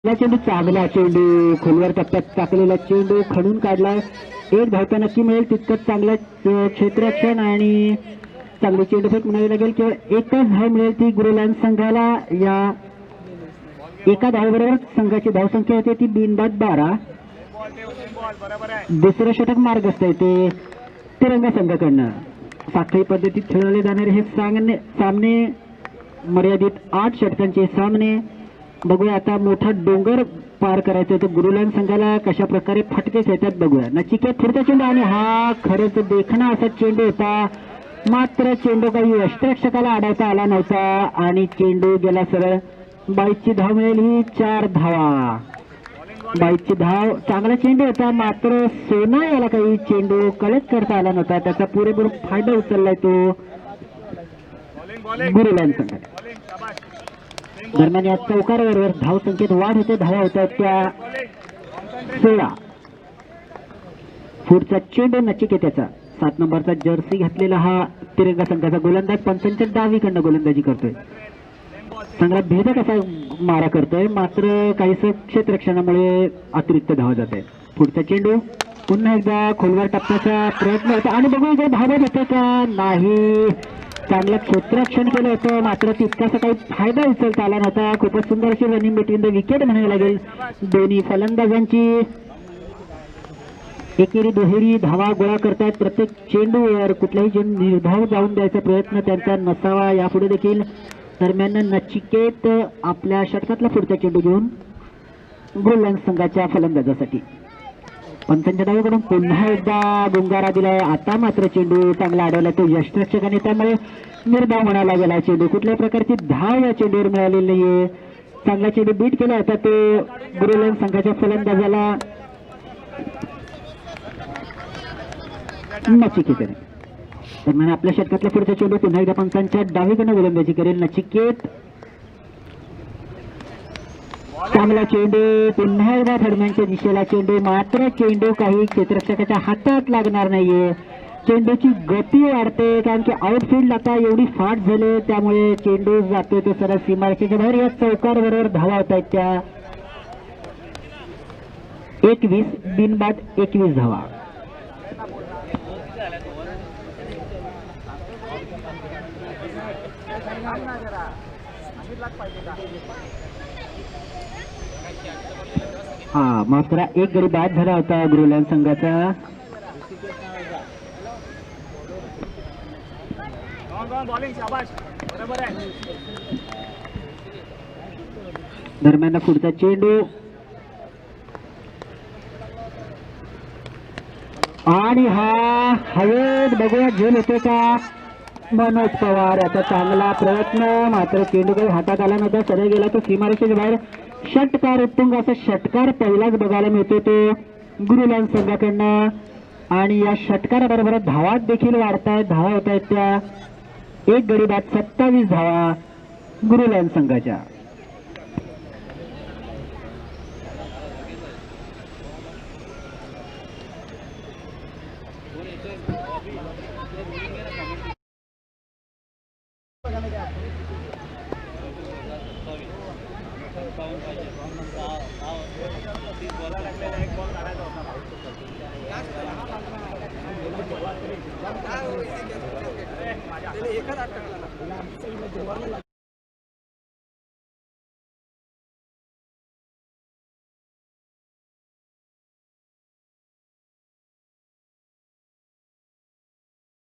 या चेंडू चांगला चेंडू खोलवर टप्प्यात टाकलेला चेंडू खणून काढला. एक धावता नक्की मिळेल तितकंच चांगलं क्षेत्ररक्षण आणि चांगली चेंडूफेक म्हणावी लागेल. केवळ एकच धाव मिळेल ती गुरुलांड संघाला. या एका धावेबरोबर संघाची धावसंख्या होते ती बिनबाद 12. बॉल बरोबर आहे. दुसरं षटक मार्गस्थ येते तिरंगा संघाकडनं. साखळी पद्धतीत खेळवले जाणारे हे सामने मर्यादित 8 षटकांचे सामने. बघूया आता मोठा डोंगर पार करायचा तर गुरुलांड संघाला कशा प्रकारे फटके खेळतात बघूया. नचिकेत पुढचा चेंडू आणि हा खरंच देखणा असा चेंडू होता. मात्र चेंडू काही यष्टिरक्षकाला अडवता आला नव्हता आणि चेंडू गेला सरळ. 22ची धाव मिळेल ही 4 धावा. 22ची धाव. चांगला चेंडू होता मात्र सोना याला काही चेंडू कलेक्ट करता आला नव्हता. त्याचा पुरेपूर फायदा उचललाय तो गुरुलांड संघाने. दरम्यान या चौकारावर धाव संख्येत वाढ होते. धावा होत्या त्या 16. पुढचा चेंडू नचिकेताचा 7 नंबरचा जर्सी घातलेला हा तिरंगा संघाचा गोलंदाज पंचांच्या डावीकडनं गोलंदाजी करतोय. चांगला भेदक असा मारा करतोय मात्र काहीसं क्षेत्ररक्षणामुळे अतिरिक्त धावा जात आहे. पुढचा चेंडू पुन्हा एकदा खोलवर टप्प्याचा प्रयत्न होता आणि बघू इकडे धावा देते का नाही. चांगलं क्षेत्ररक्षण केलं होतं मात्र तितकासा काही फायदा उचलता आला नव्हता. खूपच सुंदर अशी रनिंग बिटवीन द विकेट म्हणावी लागेल दोन्ही फलंदाजांची. एकेरी दुहेरी धावा गोळा करतायत. प्रत्येक चेंडूवर कुठलाही चेंडू निर्धाव जाऊन द्यायचा प्रयत्न त्यांचा नसावा यापुढे देखील. दरम्यान नचिकेत आपल्या षटकातला पुढचा चेंडू घेऊन गुरुलांड संघाच्या फलंदाजासाठी. पंचांच्या डावीकडून पुन्हा एकदा गुंगारा दिलाय. आता मात्र चेंडू चांगला अडवला तो यष्टिरक्षकाने त्यामुळे निर्धाव म्हणायला गेला. चेंडू कुठल्याही प्रकारची धाव या चेंडूवर मिळालेली नाहीये. चांगला चेंडू बीट केला होता तो गुरुलांड संघाच्या फलंदाजाला नचिकेतने. दरम्यान आपल्या षटकातला पुढचा चेंडू पुन्हा एकदा पंचांच्या डावीकडनं गोलंदाजी करेल नचिकेत. चांगला चेंडू पुन्हा एकदा थडम्यांच्या दिशेला चेंडू मात्र चेंडू काही क्षेत्ररक्षकाच्या हातात लागणार नाहीये. चेंडूची गती वाढते कारण की आउटफील्ड आता एवढी फास्ट झाले त्यामुळे चेंडू जातोय तो सरळ सीमारेषेच्या बाहेर. या चौकारावर धावा होत आहेत त्या 21 बिनबाद 21 धावा. हा माफ करा एक गडी बाद झाला होता गुरुलांड संघाचा. बॉलिंग शाबाश बरोबर आहे. दरम्यान पुढचा चेंडू आणि हा हवेत बघूया झेल होते का मनोज पवार याचा चांगला प्रयत्न मात्र चेंडू काही हातात आला नव्हता. सरळ गेला तो सीमारेषेच्या बाहेर. षटकार उत्तुंग असा षटकार पहिलाच बघायला मिळतो तो गुरुलांड संघाकडनं आणि या षटकाराबरोबर धावा देखील वाढतायत. धावा होत आहेत त्या एक गडी बाद 27 धावा गुरुलांड संघाच्या.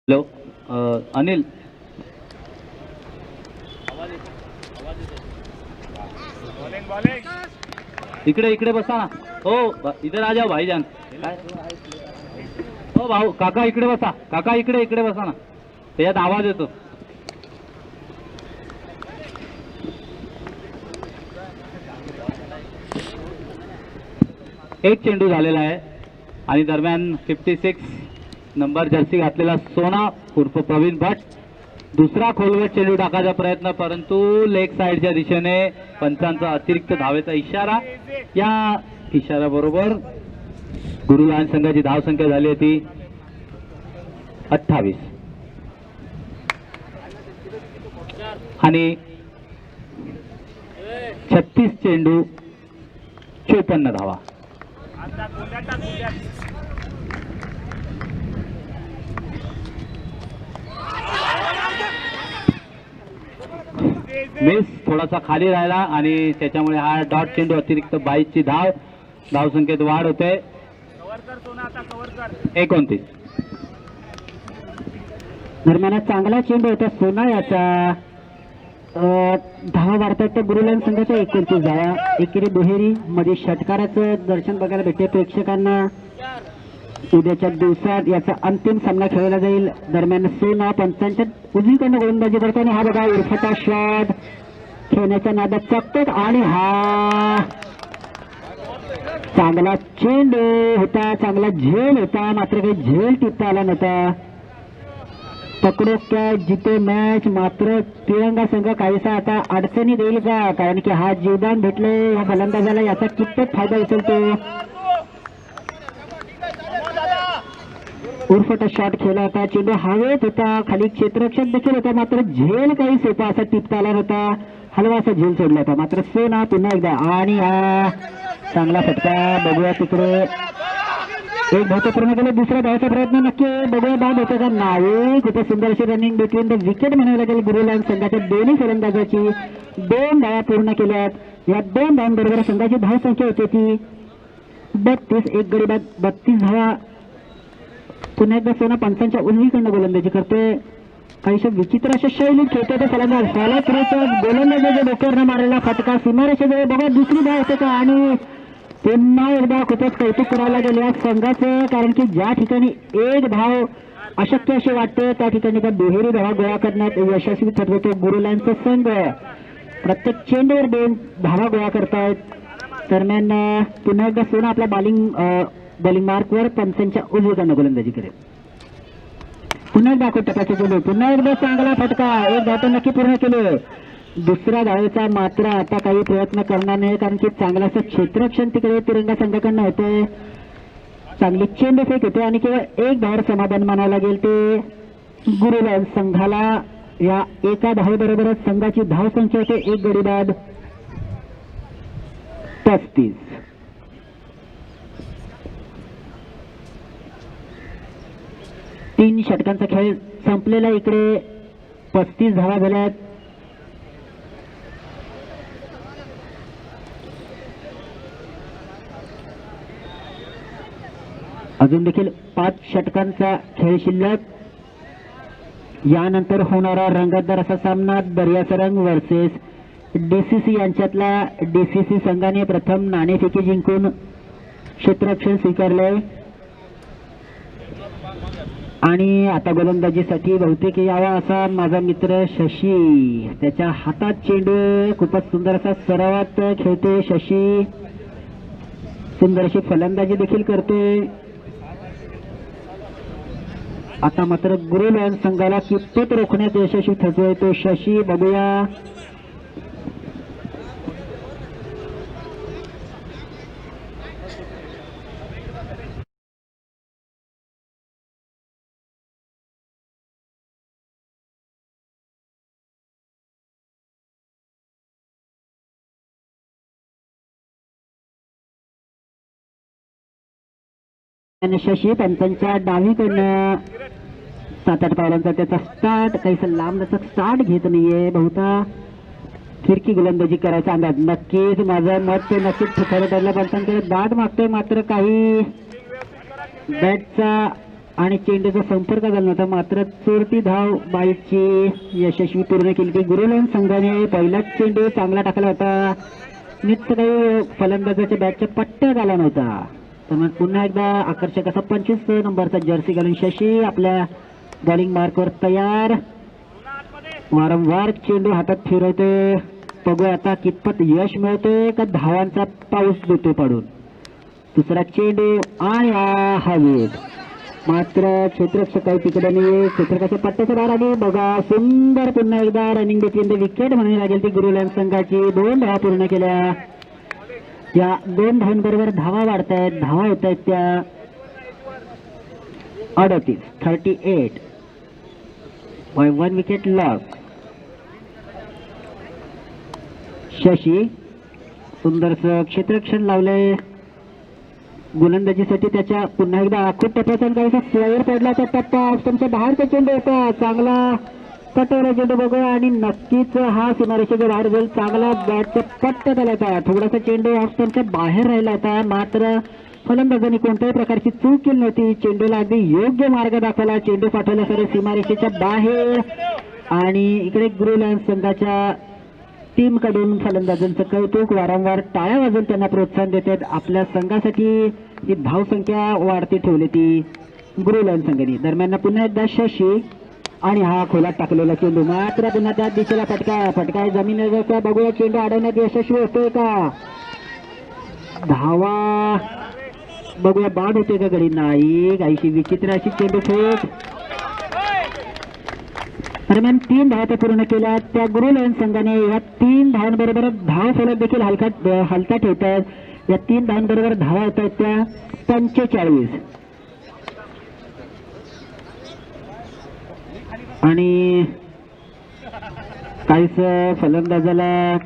हॅलो अनिल इकडे इकडे बसा ना. हो इधर आ जाओ भाईजान. काय हो भाऊ काका इकडे बसा. काका इकडे इकडे बसा ना. त्याच्यात आवाज येतो. एक चेंडू झालेला आहे आणि दरम्यान 56 नंबर जर्सी घातलेला सोना उर्फ प्रवीण भट दुसरा खोलवर चेंडू टाकायचा प्रयत्न परंतु लेग साइडच्या दिशेने पंचांचा अतिरिक्त धावेचा इशारा. या इशाऱ्याबरोबर गुरुलांड संघाची धावसंख्या झाली होती 28 आणि 36 चेंडू 54 धावा. आता गोंद्यात टाक, गोंद्यात. मिस थोडासा खाली राहिला आणि त्याच्यामुळे हा डॉट चेंडू अतिरिक्त 22ची धावसंख्येत वाढ होते. कव्हर कर सोना, आता कव्हर कर. 29. दरम्यान चांगला चेंडू होता सोना याचा. धावा वाढतात तर गुरुलाल संघाच्या 29 धावा. एकेरी दुहेरी मध्ये षटकाराचं दर्शन बघायला भेटते प्रेक्षकांना. उद्याच्या दिवसात याचा अंतिम सामना खेळला जाईल. दरम्यान सोना पंचांच्या उजवीकडनं गोलंदाजी करतो आणि हा बघा उरफटा शॉट खेळण्याच्या नादात चकतो आणि हा चांगला चेंडू होता, चांगला झेल होता, मात्र काही झेल टिपता आला नव्हता. पकडो कॅच जिते मॅच. मात्र तिरंगा संघ काहीसा आता अडचणी देईल का, कारण की हा जीवदान भेटले या फलंदाजाला, याचा कितपत फायदा उचलतो. उर्फटा शॉट खेळला होता, चेंडू हवेत होता, खाली क्षेत्ररक्षक देखील होता, मात्र झेल काही सोपा असा टिपता आला नव्हता. हलवा असा झेल सोडला होता. मात्र सोना पुन्हा एकदा आणि हा चांगला फटका. बघूया तिकडे एक धावता पूर्ण केलं, दुसरा धावाचा प्रयत्न नक्की. बघूया धाव होतं का नाही. खूपच सुंदर अशी रनिंग बिटवीन द विकेट म्हणायला लागेल गुरुलाल संघाच्या दोन्ही फलंदाजाची. 2 धावा पूर्ण केल्यात. या 2 धावांबरोबर संघाची धावसंख्या होती ती 32. एक गडी बाद 32 धावा. पुन्हा एकदा सोना पंचांच्या उजवीकडनं गोलंदाजी करते. काहीशा विचित्र अशा शैलीत खेळतो तो फलंदाज. गोलंदाजाच्या डोक्यावरनं मारलेला फटका सीमारेषेजवळ. बघा दुसरी धाव होते का आणि पुन्हा एकदा खूपच कौतुक करायला गेले या संघाचं, कारण की ज्या ठिकाणी एक धाव अशक्य असे वाटते त्या ठिकाणी त्या दुहेरी धावा गोळा करण्यात यशस्वी ठरतो गुरुलांचा संघ. प्रत्येक चेंडूवर 2 धावा गोळा करतायत. दरम्यान पुन्हा एकदा सोना आपल्या बॉलिंग मार्कवर पंचांच्या उजवीकडनं गोलंदाजी करेल. पुन्हा एकदा टपाचे चेंडू, पुन्हा एकदा चांगला फटका. एक धाव तर नक्की पूर्ण केले. दुसऱ्या धावेचा मात्र आता काही प्रयत्न करणार नाही, कारण की चांगलाचं क्षेत्ररक्षण तिकडे तिरंगा संघाकडनं होतंय. चांगली चेंडू फेक होते आणि केवळ एक धावावर समाधान मानावं लागेल ते गुरुलाल संघाला. या एका धावेबरोबरच संघाची धावसंख्या होते एक गडी बाद 35. 3 षटकांचा खेळ संपलेला. इकडे 35 धावा झाल्यात. अजून देखील 5 षटकांचा खेळ शिल्लक. यानंतर होणारा रंगतदार असा सामना दर्यासरंग वर्सेस डीसीसी यांच्यातला. डीसीसी संघाने प्रथम नाणेफेकी जिंकून क्षेत्ररक्षण स्वीकारले आणि आता गोलंदाजीसाठी बहुतेक यावा असा माझा मित्र शशी. त्याच्या हातात चेंडू, खूपच सुंदर असा सरावात खेळते शशी. सुंदर अशी फलंदाजी देखील करते. आता मात्र गुरुलाल संघाला कितपत रोखण्यात यशस्वी ठरतोय तो शशी. बघूया. आणि शशी पंचांच्या डावीकडनं 7-8 पावलांचा त्याचा स्टार्ट. काहीसा लांब लचक स्टार्ट घेत नाहीये. बहुता फिरकी गोलंदाजी करायचा अंदाज. नक्कीच माझं मत ते नक्कीच ठिकाणी ठरलं. पंचांकडे दाद मागतोय, मात्र काही बॅटचा आणि चेंडूचा संपर्क झाला नव्हता. मात्र चोरटी धाव 22ची यशस्वी पूर्ण केली ती गुरुलाल संघाने. पहिलाच चेंडू चांगला टाकला होता, नीट काही फलंदाजाच्या बॅटच्या पट्ट्यात आला नव्हता. तर पुन्हा एकदा आकर्षक असा 25 नंबरचा जर्सी घालून शशी आपल्या बॉलिंग मार्कवर तयार. वारंवार चेंडू हातात फिरवते. बघूया आता कितपत यश मिळते का धावांचा पाऊस देतो पडून. दुसरा चेंडू आणि हवेत. मात्र क्षेत्ररक्षक काही तिकडे नाही. क्षेत्ररक्षकाच्या पट्ट्याच्या बाहेर आली. बघा सुंदर पुन्हा एकदा रनिंग बिटवीन द विकेट म्हणावी लागेल ती गुरुलाल संघाची. 2 धावा पूर्ण केल्या. या 2 धावांबरोबर धावा वाढतायत, धावा होत आहेत त्या 38 बाय 1 विकेट लॉस. शशी सुंदरसं क्षेत्ररक्षण लावलंय गोलंदाजीसाठी त्याच्या. पुन्हा एकदा आखूट टप्प्याचा काहीसा स्लायर पडला तर टप्पा तुमच्या बाहेरचा चेंडू होता. चांगला कटोरा चेंडू बघूया आणि नक्कीच हा सीमारेषेच्या बाहेर जाईल. चांगला बॅटचा पट्ट झाला होता. थोडासा चेंडू ऑफस्टमच्या बाहेर राहिला होता. मात्र फलंदाजांनी कोणत्याही प्रकारची चूक केली नव्हती. चेंडूला अगदी योग्य मार्ग दाखवला. चेंडू पाठवला सर सीमारेषेच्या बाहेर आणि इकडे गुरुलायन्स संघाच्या टीम कडून फलंदाजांचं कौतुक. वारंवार टाळ्या वाजून त्यांना प्रोत्साहन देतात. आपल्या संघासाठी ही धावसंख्या वाढती ठेवली ती गुरुलायन्स संघाने. दरम्यान पुन्हा एकदा शशी आणि हा खोलात टाकलेला चेंडू मात्र पुन्हा त्याच दिशेला फटका जमिनीवरचा. बघूया चेंडू अडवण्यात यशस्वी होतोय का. धावा बघूया बाद होते का गडी. नाही काहीशी विचित्र अशी चेंडू फेक. दरम्यान 3 धावा पूर्ण केल्या त्या गुरुलायन्स संघाने. या 3 धावांबरोबर धाव फलक देखील हलका ठेवतात. या 3 धावांबरोबर धावा होत आहेत त्या 45 आणि काहीच फलंदाजाला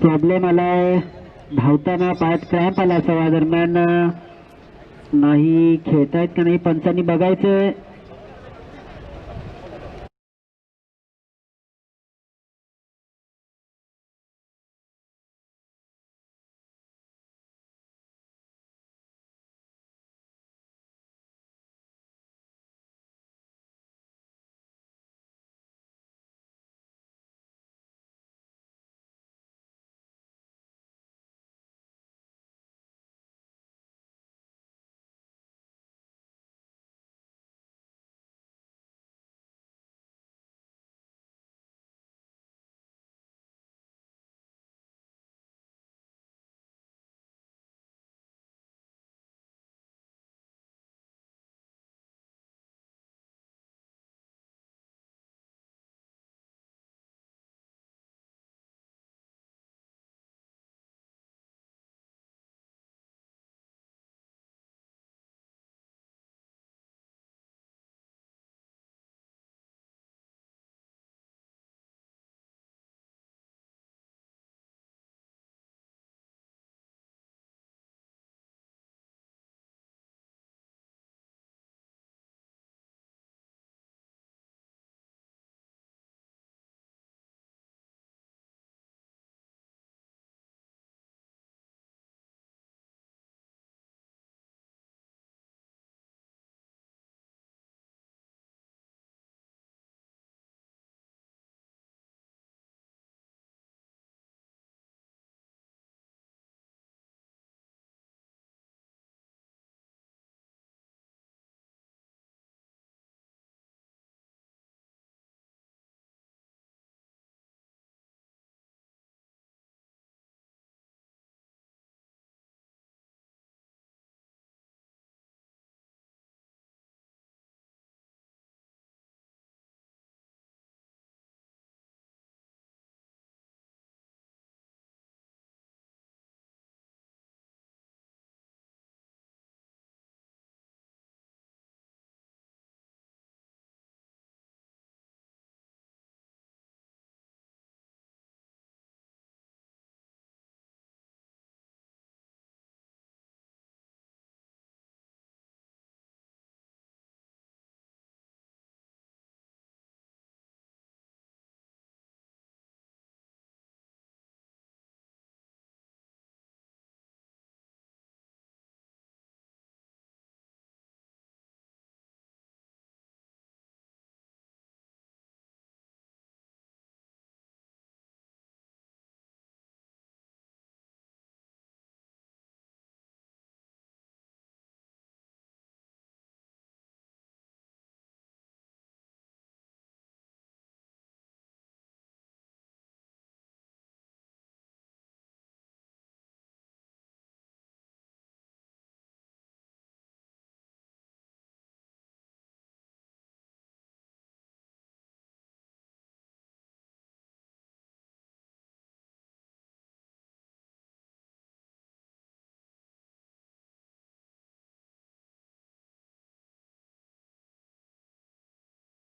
प्रॉब्लेम आलाय. धावताना पायात क्रॅम्प आला असावा. दरम्यान नाही खेळतायत का नाही पंचांनी बघायचं.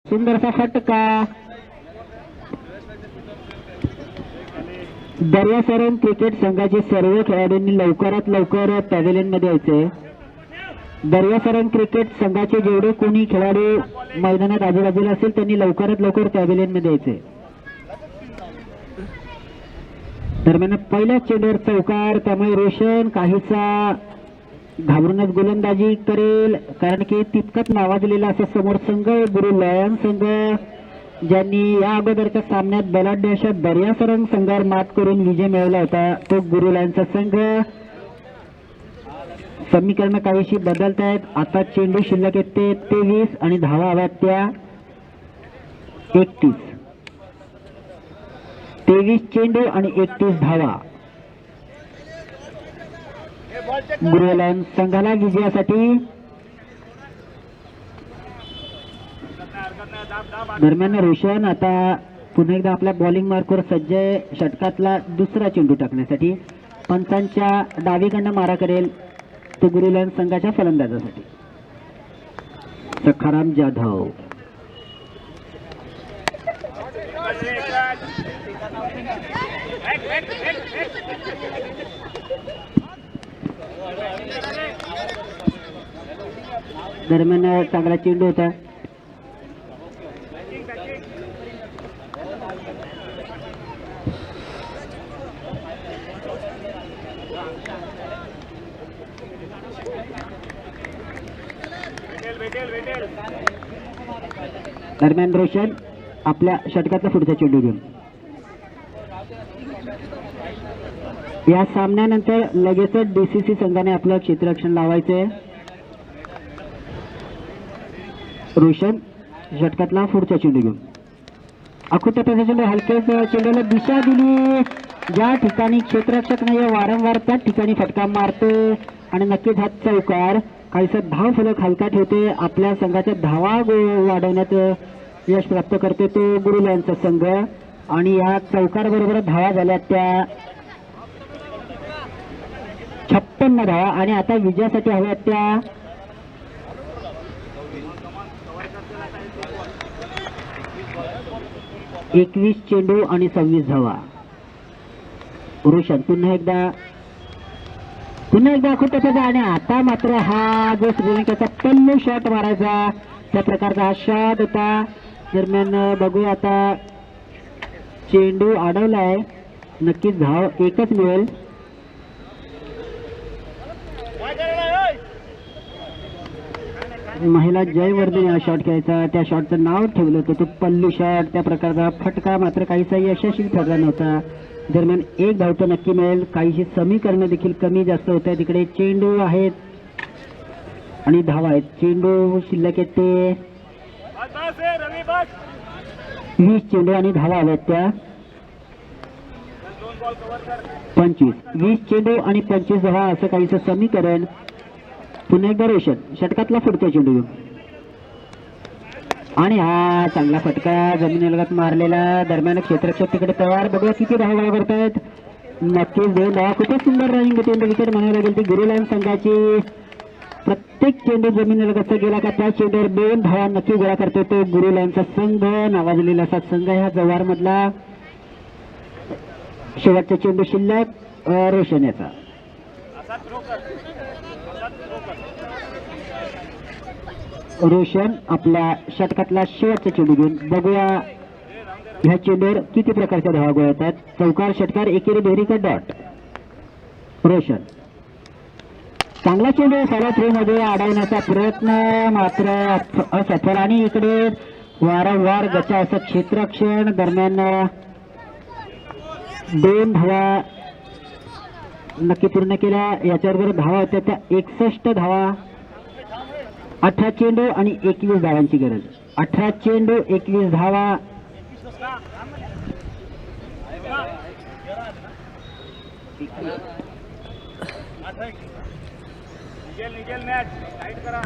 सुंदरसा फटका. दर्यासरण क्रिकेट संघाचे सर्व खेळाडूंनी लवकरात लवकर पॅव्हिलियन मध्ये यायचे. दर्यासरण क्रिकेट संघाचे जेवढे कोणी खेळाडू मैदानात आजूबाजूला असेल त्यांनी लवकरात लवकर पॅव्हिलियन मध्ये यायचे. दरम्यान पहिल्या चेंडूवर चौकार, त्यामुळे रोशन काहीसा घाबरूनच गोलंदाजी करेल, कारण की तितकाच नावाजलेला असा समोर संघ गुरु लयन संघ, ज्यांनी या अगोदरच्या सामन्यात बलाढ्य अशा दर्यासरंग संघावर मात करून विजय मिळवला होता. तो गुरु लयनचा संघ. समीकरण काहीशी बदलत आहेत. आता चेंडू शिल्लक येते 23 आणि धावा हव्यात त्या 31. 23 चेंडू आणि 31 धावा. गुरु लयन संघाला विजयासाठी. दरम्यान रोशन आता पुन्हा एकदा आपल्या बॉलिंग मार्कवर सज्ज आहे षटकातला दुसरा चेंडू टाकण्यासाठी. पंचांच्या डावीकडनं मारा करेल तो गुरु लयन संघाच्या फलंदाजासाठी सखाराम जाधव. दरम्यान चांगला चेंडू होता. दरम्यान रोशन आपल्या षटकातला पुढचा चेंडू घेऊन. या सामन्यानंतर लगेचच डीसीसी संघाने आपलं क्षेत्ररक्षण लावायचंय. रोशन षटकातला पुढचा चेंडू घेऊन. अकुत्याचा चेंडू हलक्याच चेंडूला दिशा दिली. ज्या ठिकाणी क्षेत्ररक्षक नाही वारंवार त्या ठिकाणी फटका मारतो आणि नक्कीच हा चौकार काहीसा धाव फलक हलका ठेवते. आपल्या संघाच्या धावा वाढवण्यात यश प्राप्त करते तो गुरु लयनचा संघ. आणि या चौकार बरोबर धावा झाल्या त्या 56 धावा. आणि आता विजयासाठी हव्या त्या 21 चेंडू आणि 26 धावा. रोशन पुन्हा एकदा खूप आणि आता मात्र हा जो श्रीलंकेचा पल्लू शॉट मारायचा त्या प्रकारचा हा शॉट होता. दरम्यान बघूया आता चेंडू अडवलाय. नक्कीच धाव एकच मिळेल. महिला जयवर्धन हा शॉट खेळायचा. त्या शॉटचं नाव ठेवलं होतं तो पल्लू शॉट. त्या प्रकारचा फटका मात्र काहीसा यशस्वी ठरला नव्हता. दरम्यान एक धाव तर नक्की मिळेल. काहीशी समीकरणं देखील कमी जास्त होत आहे. तिकडे चेंडू आहेत आणि धावा आहेत. चेंडू शिल्लक येते 20 चेंडू आणि धावा हव्यात त्या 25. 20 चेंडू आणि 25 धावा असं काहीसं समीकरण. पुन्हा एकदा रोशन षटकातला पुढचा चेंडू घेऊन. आणि हा चांगला फटका जमिनीलगत मारलेला. दरम्यान क्षेत्ररक्षक तिकडे तयार. बघूया किती धावा गोळा करतायत. नक्कीच 2 धावा. खूपच सुंदर रनिंग होती विकेट म्हणायला लागेल ती गुरु लयन संघाची. प्रत्येक चेंडू जमिनीलगत गेला का त्या चेंडूवर 2 धावा नक्की गोळा करतो तो गुरु लयनचा संघ. नावाजलेला असा संघ ह्या जव्हार मधला. शेवटचा चेंडू शिल्लक रोशन याचा. रोशन आपल्या षटकातला शेवटचा चेंडू घेऊन. बघूया ह्या चेंडूवर किती प्रकारच्या धावा गोळा येतात. चौकार, षटकार, एकेरी, दुहेरी का डॉट. रोशन चांगला चेंडू फॉलो थ्रू मध्ये अडवण्याचा प्रयत्न मात्र असफल. आणि इकडे वारंवार गचा असं क्षेत्ररक्षण. दरम्यान 2 धावा नक्की पूर्ण केल्या. याच्याबरोबर धावा होत्या त्या 61 धावा. 18 चेंडू आणि 21 धावांची गरज. 18 चेंडू 21 धावा. निघेल मॅच टाईट करा.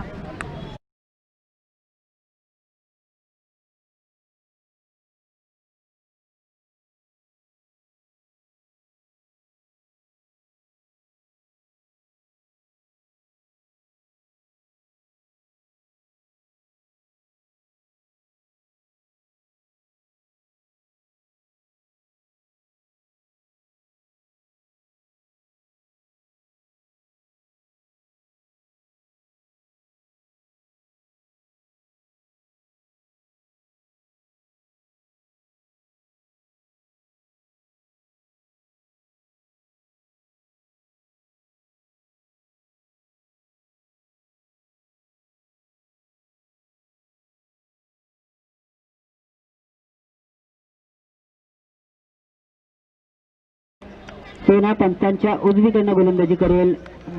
सोना पंचांच्या उजवीकडनं गोलंदाजी करेल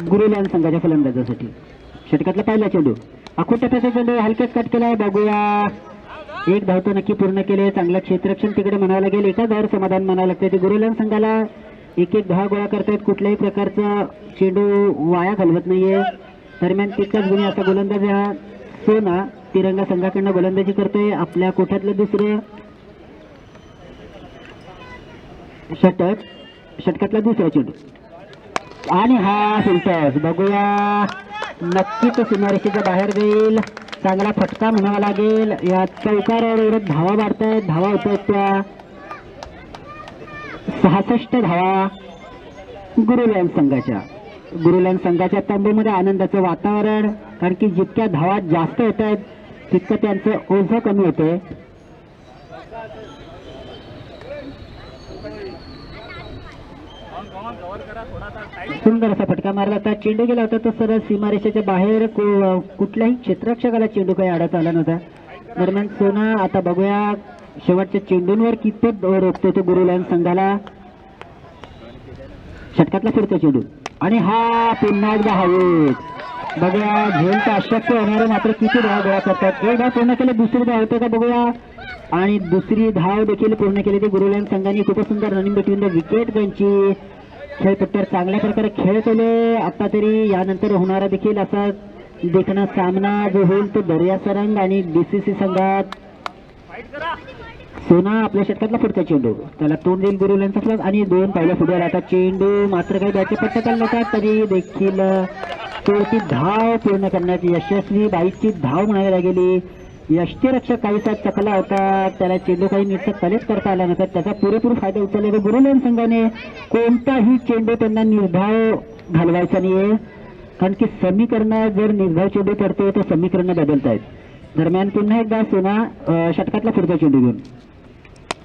गुरुलँड संघाच्या फलंदाजासाठी. षटकातला पहिला चेंडू आखूट टप्प्याचा चेंडू हलकेच कट केलाय. बघूया एक धाव तो नक्की पूर्ण केले. चांगलं क्षेत्ररक्षण तिकडे म्हणावं लागेल. एका धावावर समाधान म्हणावं लागते. ते गुरुलँड संघाला एक एक धाव गोळा करतायत. कुठल्याही प्रकारचा चेंडू वाया घालवत नाहीये. दरम्यान तितकाच गुणी असा गोलंदाज हा सोना तिरंगा संघाकडनं गोलंदाजी करतोय. आपल्या कोठ्यातलं दुसरं षटकातला दुसरा चेंडू आणि हा फिल्टर्स. बघूया नक्कीच सीमारेषेच्या बाहेर जाईल. चांगला फटका म्हणावा लागेल. या चौकारावर एवढं धावा वाढतायत. धावा होत त्या 66 धावा गुरुलँड संघाच्या. गुरुलँड संघाच्या तंबूमध्ये आनंदाचं वातावरण, कारण की जितक्या धावा जास्त होत आहेत तितकं त्यांचं ओझं कमी होतंय. सुंदर असा फटका मारला होता. चेंडू गेला होता तो सरळ सीमारेषेच्या बाहेर. कुठल्याही क्षेत्ररक्षकाला चेंडू काही अडत आला नव्हता. दरम्यान सोना आता बघूया शेवटच्या चेंडूंवर किती रोखतो तो गुरुलँड संघाला. षटकातला पुढचा चेंडू आणि हा पुन्हा एकदा हवेत. बघूया झेलचं अशक्य होणारे मात्र किती धाव गोळा करतात. एक धाव पूर्ण केले, दुसरी धाव होते का बघूया. आणि दुसरी धाव देखील पूर्ण केली. ती गुरुलँड संघाने खूपच सुंदर रनिंग बिटवीन द विकेट त्यांची खेळपट्ट्यावर चांगल्या प्रकारे खेळ केले. आता तरी यानंतर होणारा देखील असा देखणा सामना जो होईल तो दर्या सरंग आणि DCC संघात. सोना आपल्या षटकातला पुढचा चेंडू त्याला तोंड देईल गुरुलँडचा फ्लॅग आणि 2 पावलं पुढे आला. आता चेंडू मात्र काही बॅटच्या पट्ट्यात आला नव्हता तरी देखील तो ती धाव पूर्ण करण्यात यशस्वी. 22ची धाव म्हणायला गेली. यष्टीरक्षक काहीसा चकला होता. त्याला चेंडू काही नीटचा कलेक्ट करता आला नव्हता. त्याचा पुरेपूर फायदा उचललेला गुरुलँड संघाने. कोणताही चेंडू त्यांना निर्धाव घालवायचा नाहीये, कारण की समीकरण जर निर्धाव चेंडू पडतो तर समीकरण बदलतायत. दरम्यान पुन्हा एकदा सोना षटकातला पुढचा चेंडू घेऊन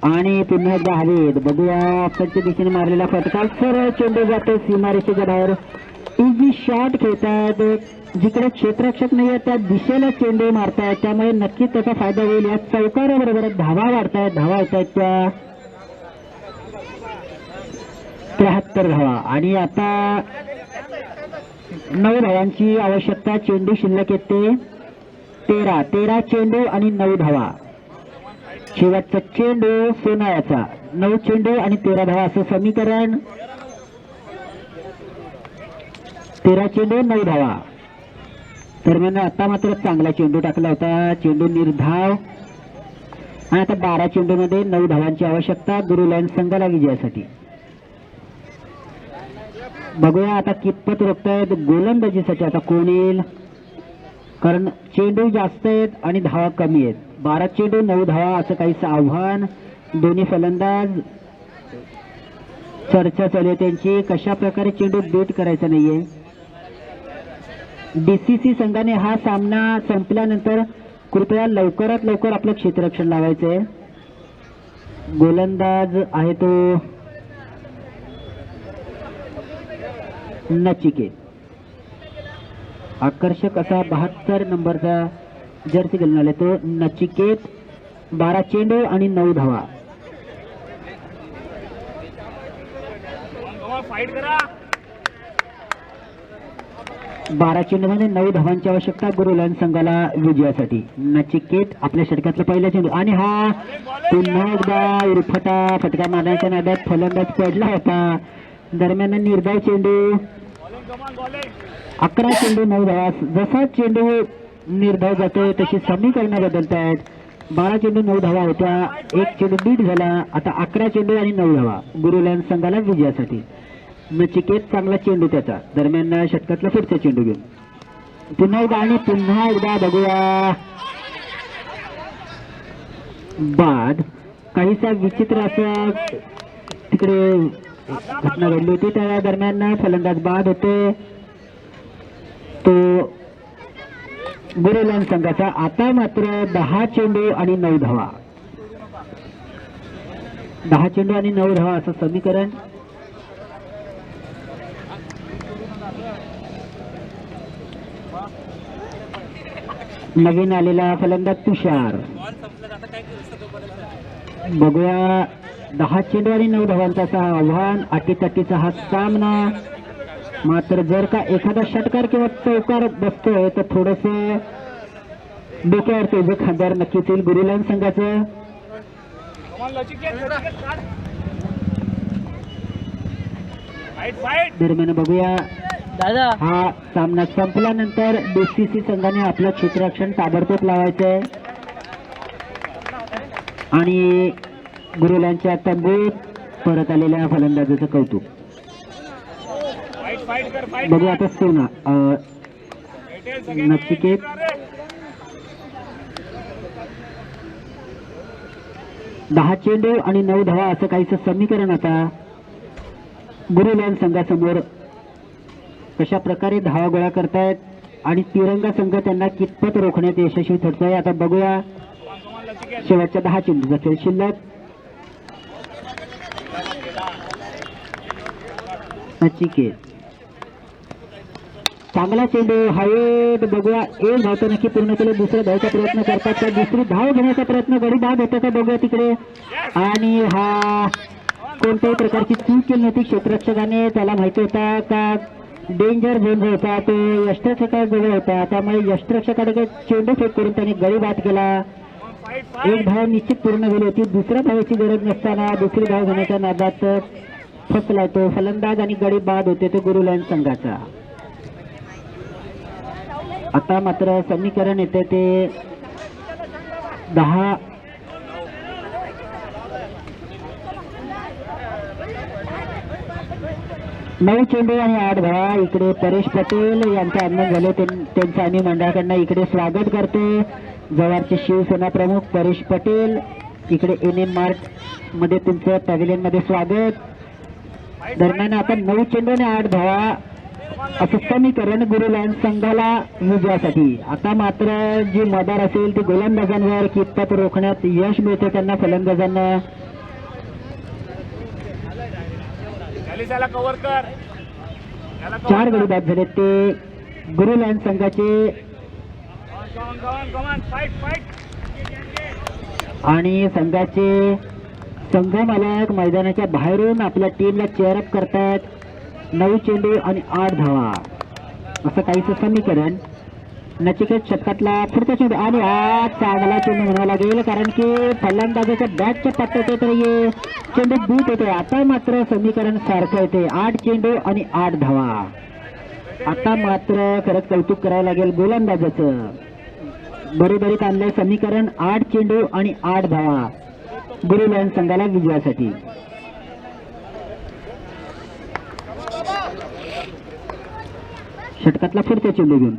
आणि पुन्हा एकदा हवेत. बघूया ऑफसाईडच्या दिशेने मारलेला फटका. सरळ चेंडू जातो सीमारेषेच्या बाहेर. इझी शॉट खेळतात. जिकडे क्षेत्ररक्षक नाहीये त्या दिशेला चेंडू मारतायत. त्यामुळे नक्कीच त्याचा फायदा होईल. या चौकाराबरोबर धावा वाढतायत. धावा होत आहेत त्या 73 धावा आणि आता 9 धावांची आवश्यकता. चेंडू शिल्लक येते 13 चेंडू आणि 9 धावा. शेवटचा चेंडू सोनायाचा. 9 चेंडू आणि 13 धावा असं समीकरण. 13 चेंडू 9 धावा. दरम्यान आता मात्र चांगला चेंडू टाकला होता. चेंडू निर्धाव आणि आता 12 चेंडूमध्ये 9 धावांची आवश्यकता गुरुलँड संघाला विजयासाठी. बघूया आता कितपत रोखतायत गोलंदाजीसाठी. आता कोण येईल, कारण चेंडू जास्त आहेत आणि धावा कमी आहेत. 12 चेंडू 9 धावा असं काहीच आव्हान. दोन्ही फलंदाज चर्चा चालू आहे त्यांची कशा प्रकारे चेंडू बेट करायचा नाहीये. DCC संघाने हा सामना संपल्यानंतर कृपया लवकरात लवकर आपलं क्षेत्ररक्षण लावायचंय. गोलंदाज आहे तो नचिकेत. आकर्षक असा 72 नंबरचा जर्सी घालून आला तो नचिकेत. 12 चेंडू आणि 9 धावा. फाईट करा. 12 चेंडूमध्ये 9 धावांची आवश्यकता गुरुलँड संघाला विजयासाठी. नचिकेत आपल्या षटकातला पहिला चेंडू आणि हा पुन्हा एकदा उरफटा फटका मारण्याच्या नादात फलंदाज पडला होता. दरम्यान निर्धाव चेंडू 11 चेंडू 9 धावा. जसा चेंडू निर्धाव जातोय तशी समीकरणं बदलत आहेत. 12 चेंडू 9 धावा होत्या. एक चेंडू बीट झाला. आता 11 चेंडू आणि 9 धावा गुरुलँड संघाला विजयासाठी. नचिकेत चांगला चेंडू त्याचा. दरम्यान षटकातला पुढचा चेंडू घेऊन पुन्हा एकदा आणि पुन्हा एकदा बघूया बाद. काहीसा विचित्र असं तिकडे घटना घडली होती. त्या दरम्यान फलंदाज बाद होते तो गुरुलँड संघाचा. आता मात्र 10 चेंडू आणि 9 धावा. 10 चेंडू आणि 9 धावा असं समीकरण. नवीन आलेला फलंदाज तुषार. बघूया 10 चेंडू आणि 9 धावांचा असा आव्हान. अटीतटीचा हा सामना. मात्र जर का एखादा षटकार किंवा चौकार बसतोय तर थोडस डोक्यावर तेज खासदार नक्कीच येईल गुरुलान संघाचं. कमान लचिकेत काढ. Fight fight. दरम्यान बघूया दादा हा सामना संपल्यानंतर बीसीसी संघाने आपलं क्षेत्ररक्षण ताबडतोब लावायचंय आणि गुरुलांच्या तंबूत परत आलेल्या फलंदाजाचं कौतुक. फाईट फाईट कर फाईट. बघू आता सोना भेटेल सगळ्यांनी. नचिकेत 10 चेंडू आणि 9 धावा असं काहीच समीकरण आता गुरुलान संघासमोर कशा प्रकारे धावा गोळा करतायत आणि तिरंगा संघ त्यांना कितपत रोखण्यात यशस्वी ठरतोय. आता बघूया कमान लचिकेत. शेवटच्या 10 चेंडूचा खेळ शिल्लक. नचिकेत चांगला चेंडू हवेत. बघूया एक धाव तर नक्की पूर्ण केलं. दुसऱ्या धावचा प्रयत्न करतात तर दुसरी धाव घेण्याचा प्रयत्न गडी बाद होता का बघूया तिकडे. आणि हा कोणत्याही प्रकारची चूक केली नव्हती क्षेत्ररक्षकाने. त्याला माहिती होता का डेंजर झोन जो होता तो यष्टरक्षकाजवळ होता त्यामुळे यष्टरक्षकाकडे चेंडू फेक करून त्याने गडी बाद केला. Fight fight. एक धाव निश्चित पूर्ण झाली होती. दुसऱ्या धावाची गरज नसताना दुसरी धाव घेण्याच्या नादात फसला तो फलंदाज आणि गडी बाद होते तो गुरुलान संघाचा. आता मात्र समीकरण येते ते 10 9 चेंडू आणि 8 धावा. इकडे परेश पटेल यांचे आगमन झाले. त्यांचं आम्ही मंडळाकडनं इकडे स्वागत करतो. जव्हारचे शिवसेना प्रमुख परेश पटेल इकडे NM मार्ट मध्ये तुमचं पॅव्हिलियन मध्ये स्वागत. दरम्यान आता 9 चेंडू आणि 8 धावा असं समीकरण गुरुलान संघाला विजयासाठी. आता मात्र जी मदार असेल ती गोलंदाजांवर कितपत रोखण्यात यश मिळते त्यांना फलंदाजांना. त्याला कव्हर कर. त्याला cover 4 कर. गडी बाद झाले ते गुरुलान संघाचे कमान कमान कमान. Fight fight. आणि संघाचे संघ मालक मैदानाच्या बाहेरून आपल्या टीमला चेअरअप करतायत. 9 चेंडू आणि 8 धावा असं काहीच समीकरण. नचिकेत षटकातला पुढचा चेंडू आणि हा चांगला चेंडू म्हणावा लागेल कारण की फलंदाजाच्या बॅटच्या पट्ट्यात तर ये चेंडू दूत होते. आता मात्र समीकरण सारखं येते. 8 चेंडू आणि 8 धावा. आता मात्र खरंच कौतुक करावं लागेल गोलंदाजाचं. बरोबरीत आणलंय समीकरण. 8 चेंडू आणि 8 धावा गुरुलान संघाला विजयासाठी. षटकातला पुढचा चेंडू घेऊन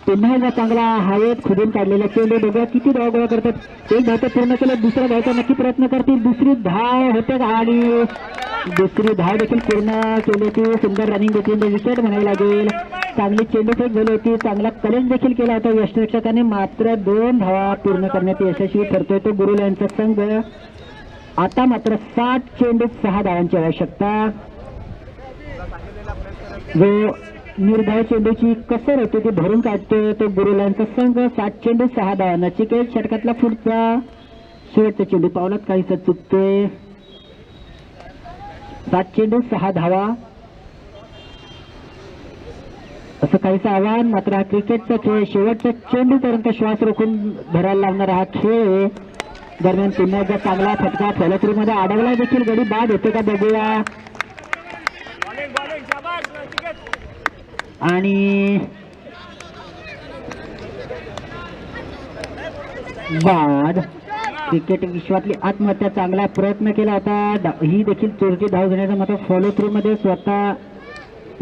पुन्हा एकदा चांगला हवेत खोदून काढलेला चेंडू. बघा किती धाव गोळा करतात. एक धाव तर पूर्ण केलं. दुसऱ्या धावचा नक्की प्रयत्न करतील. दुसरी धाव होते आणि दुसरी धाव देखील पूर्ण केली होती. सुंदर रनिंग होती. विकेट म्हणावी लागेल. चांगली चेंडू फेक झाली होती. चांगला कलेंज देखील केला होता यष्टरक्षकाने. मात्र 2 धावा पूर्ण करण्यात यशस्वी ठरतोय तो गुरुलांचा संघ. आता मात्र 60 चेंडू 6 धावांची आवश्यकता. जो निर्धाव चेंडूची कसर होती ती भरून काढतोय तो गुरुलांचा संघ. 7 चेंडू 6 धावा. नचिकेत षटकातला पुढचा शेवटचा चेंडू पावलात काहीसा चुकतोय. 7 चेंडू 6 धावा असं काहीचं आव्हान. मात्र हा क्रिकेटचा खेळ शेवटच्या चेंडूपर्यंत श्वास रोखून धरायला लागणारा हा खेळ आहे. दरम्यान पुन्हा एकदा चांगला फटका फॉलोथ्रू मध्ये अडवला देखील. गडी बाद होते का बघूया. Bowling bowling. शाबास नचिकेत. आणि बाद. क्रिकेट विश्वातली आत्महत्या. चांगला प्रयत्न केला होता. ही देखील चोरटी धाव घेण्याचा मात्र फॉलो थ्रू मध्ये स्वतः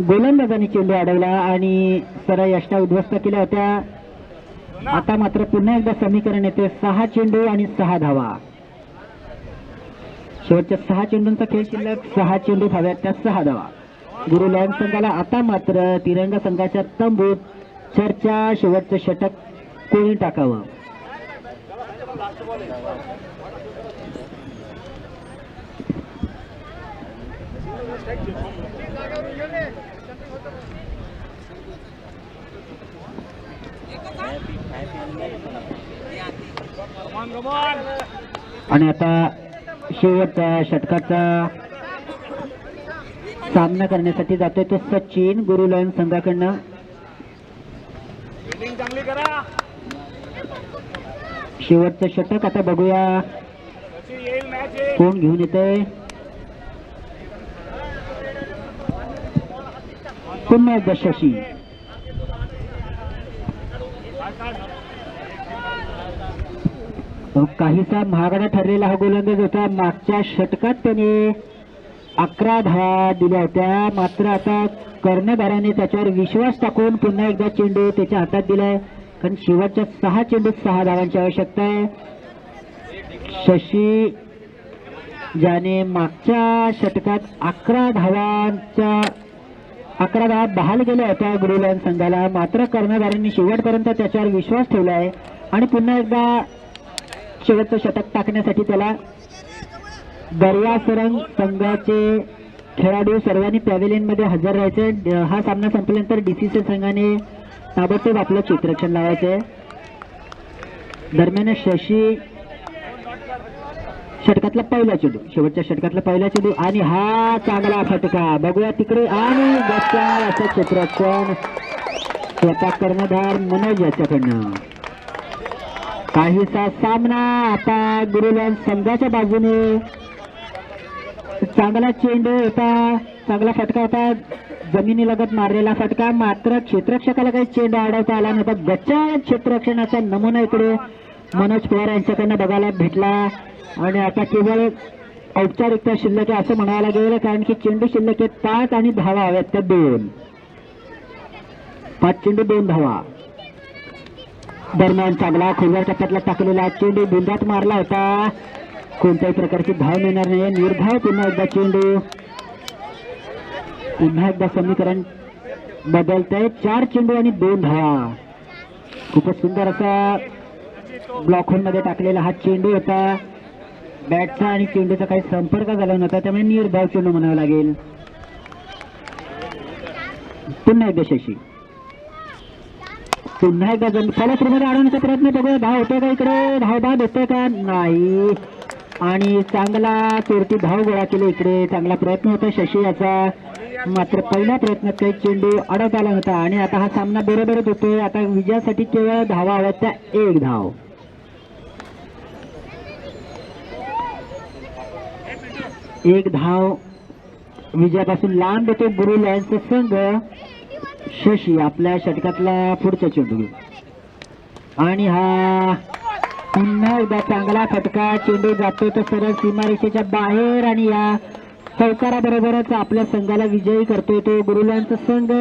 गोलंदाजांनी चेंडू अडवला आणि सरळ यष्टा उद्ध्वस्त केल्या होत्या. आता मात्र पुन्हा एकदा समीकरण येते. 6 चेंडू आणि 6 धावा. शेवटच्या 6 चेंडूंचा खेळ शिल्लक. 6 चेंडू हव्यात त्या 6 धावा. गुरुलान संघाला आता मात्र तिरंगा संघाच्या तंबूत चर्चा. शेवटचं षटक कोणी टाकावं. कमान कमान. आणि आता शेवटच्या षटकाचा सामना करण्यासाठी जातोय तो सचिन गुरु लायन्स संघाकडनं. फिल्डिंग चांगली करा. शेवटचं षटक आता बघूया कशी येईल मॅच येईल. कोण घेऊन येतंय. पुन्हा एकदा शशी. काहीसा महागडा ठरलेला हा गोलंदाज होता. मागच्या षटकात त्याने 11 धावा दिल्या होत्या. मात्र आता कर्णधाराने त्याच्यावर विश्वास टाकून पुन्हा एकदा चेंडू त्याच्या हातात दिलाय. कारण शेवटच्या 6 चेंडूत 6 धावांची आवश्यकता आहे. शशी ज्याने मागच्या षटकात 11 धावा बहाल गेल्या होत्या गुरु लायन्स संघाला. मात्र कर्णधारांनी शेवटपर्यंत त्याच्यावर विश्वास ठेवलाय आणि पुन्हा एकदा शेवटचं षटक टाकण्यासाठी त्याला दर्यासरंग संघाचे खेळाडू सर्वांनी पॅव्हेलियन मध्ये हजर राहायचे. हा सामना संपल्यानंतर डीसीसी संघाने ताबडतोब आपलं चित्ररक्षण लावायचंय. दरम्यान शशी षटकातला पहिला चेंडू, शेवटच्या षटकातला पहिला चेंडू आणि हा चांगला फटका. बघूया तिकडे आणि गच्चाळ असं चित्ररक्षण स्वतः कर्णधार मनोज याच्याकडनं. काहीसा सामना आता गुरु लायन्स संघाच्या बाजूने. चांगला चेंडू होता, चांगला फटका होता, जमिनीलगत मारलेला फटका. मात्र क्षेत्ररक्षकाला काही चेंडू अडवता आला नव्हता. गच्चाळ क्षेत्ररक्षणाचा नमुना इकडे मनोज पवार यांच्याकडनं बघायला भेटला. आणि आता केवळ औपचारिकता शिल्लक आहे असं म्हणायला गेलं, कारण की चेंडू शिल्लक आहेत 5 आणि धावा हव्यात त्या 2. 5 चेंडू 2 धावा. दरम्यान चांगला खोलवर टप्प्यातला टाकलेला चेंडू बिंदात मारला होता. कोणत्याही प्रकारची धाव मिळणार नाही. निर्धाव पुन्हा एकदा चेंडू. पुन्हा एकदा समीकरण बदलतंय. 4 चेंडू आणि 2 धावा. खूपच सुंदर असा ब्लॉक होल मध्ये टाकलेला हा चेंडू होता. बॅटचा आणि चेंडूचा काही संपर्क झाला नव्हता, त्यामुळे निर्धाव चेंडू म्हणावं लागेल. पुन्हा एकदा शशी. पुन्हा एकदा फॉलोथ्रूमध्ये अडवण्याचा प्रयत्न. बघूया धाव होतोय का इकडे, धाव बाद होतोय का नाही. आणि चांगला चोरटी धाव गोळा केली इकडे. चांगला प्रयत्न होता शशी याचा. मात्र पहिल्या प्रयत्नात काही चेंडू अडवता आला नव्हता. आणि आता हा सामना बरोबरच होतोय. आता विजयासाठी केवळ धावा हव्यात त्या 1 धाव. एक धाव विजयापासून लांब येतो गुरु लायन्सचा संघ. शशी आपल्या षटकातला पुढचा चेंडू आणि हा पुन्हा एकदा चांगला फटका. चेंडू जातो तो सरळ सीमारेषेच्या बाहेर आणि या चौकाराबरोबरच आपल्या संघाला विजयी करतोय तो गुरु लायन्सचा संघ.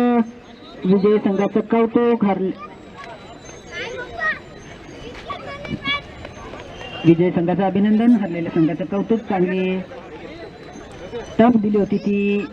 विजयी संघाचं कौतुक. विजयी संघाचं अभिनंदन, हरलेल्या संघाचं कौतुक. चांगली टप दिली होती ती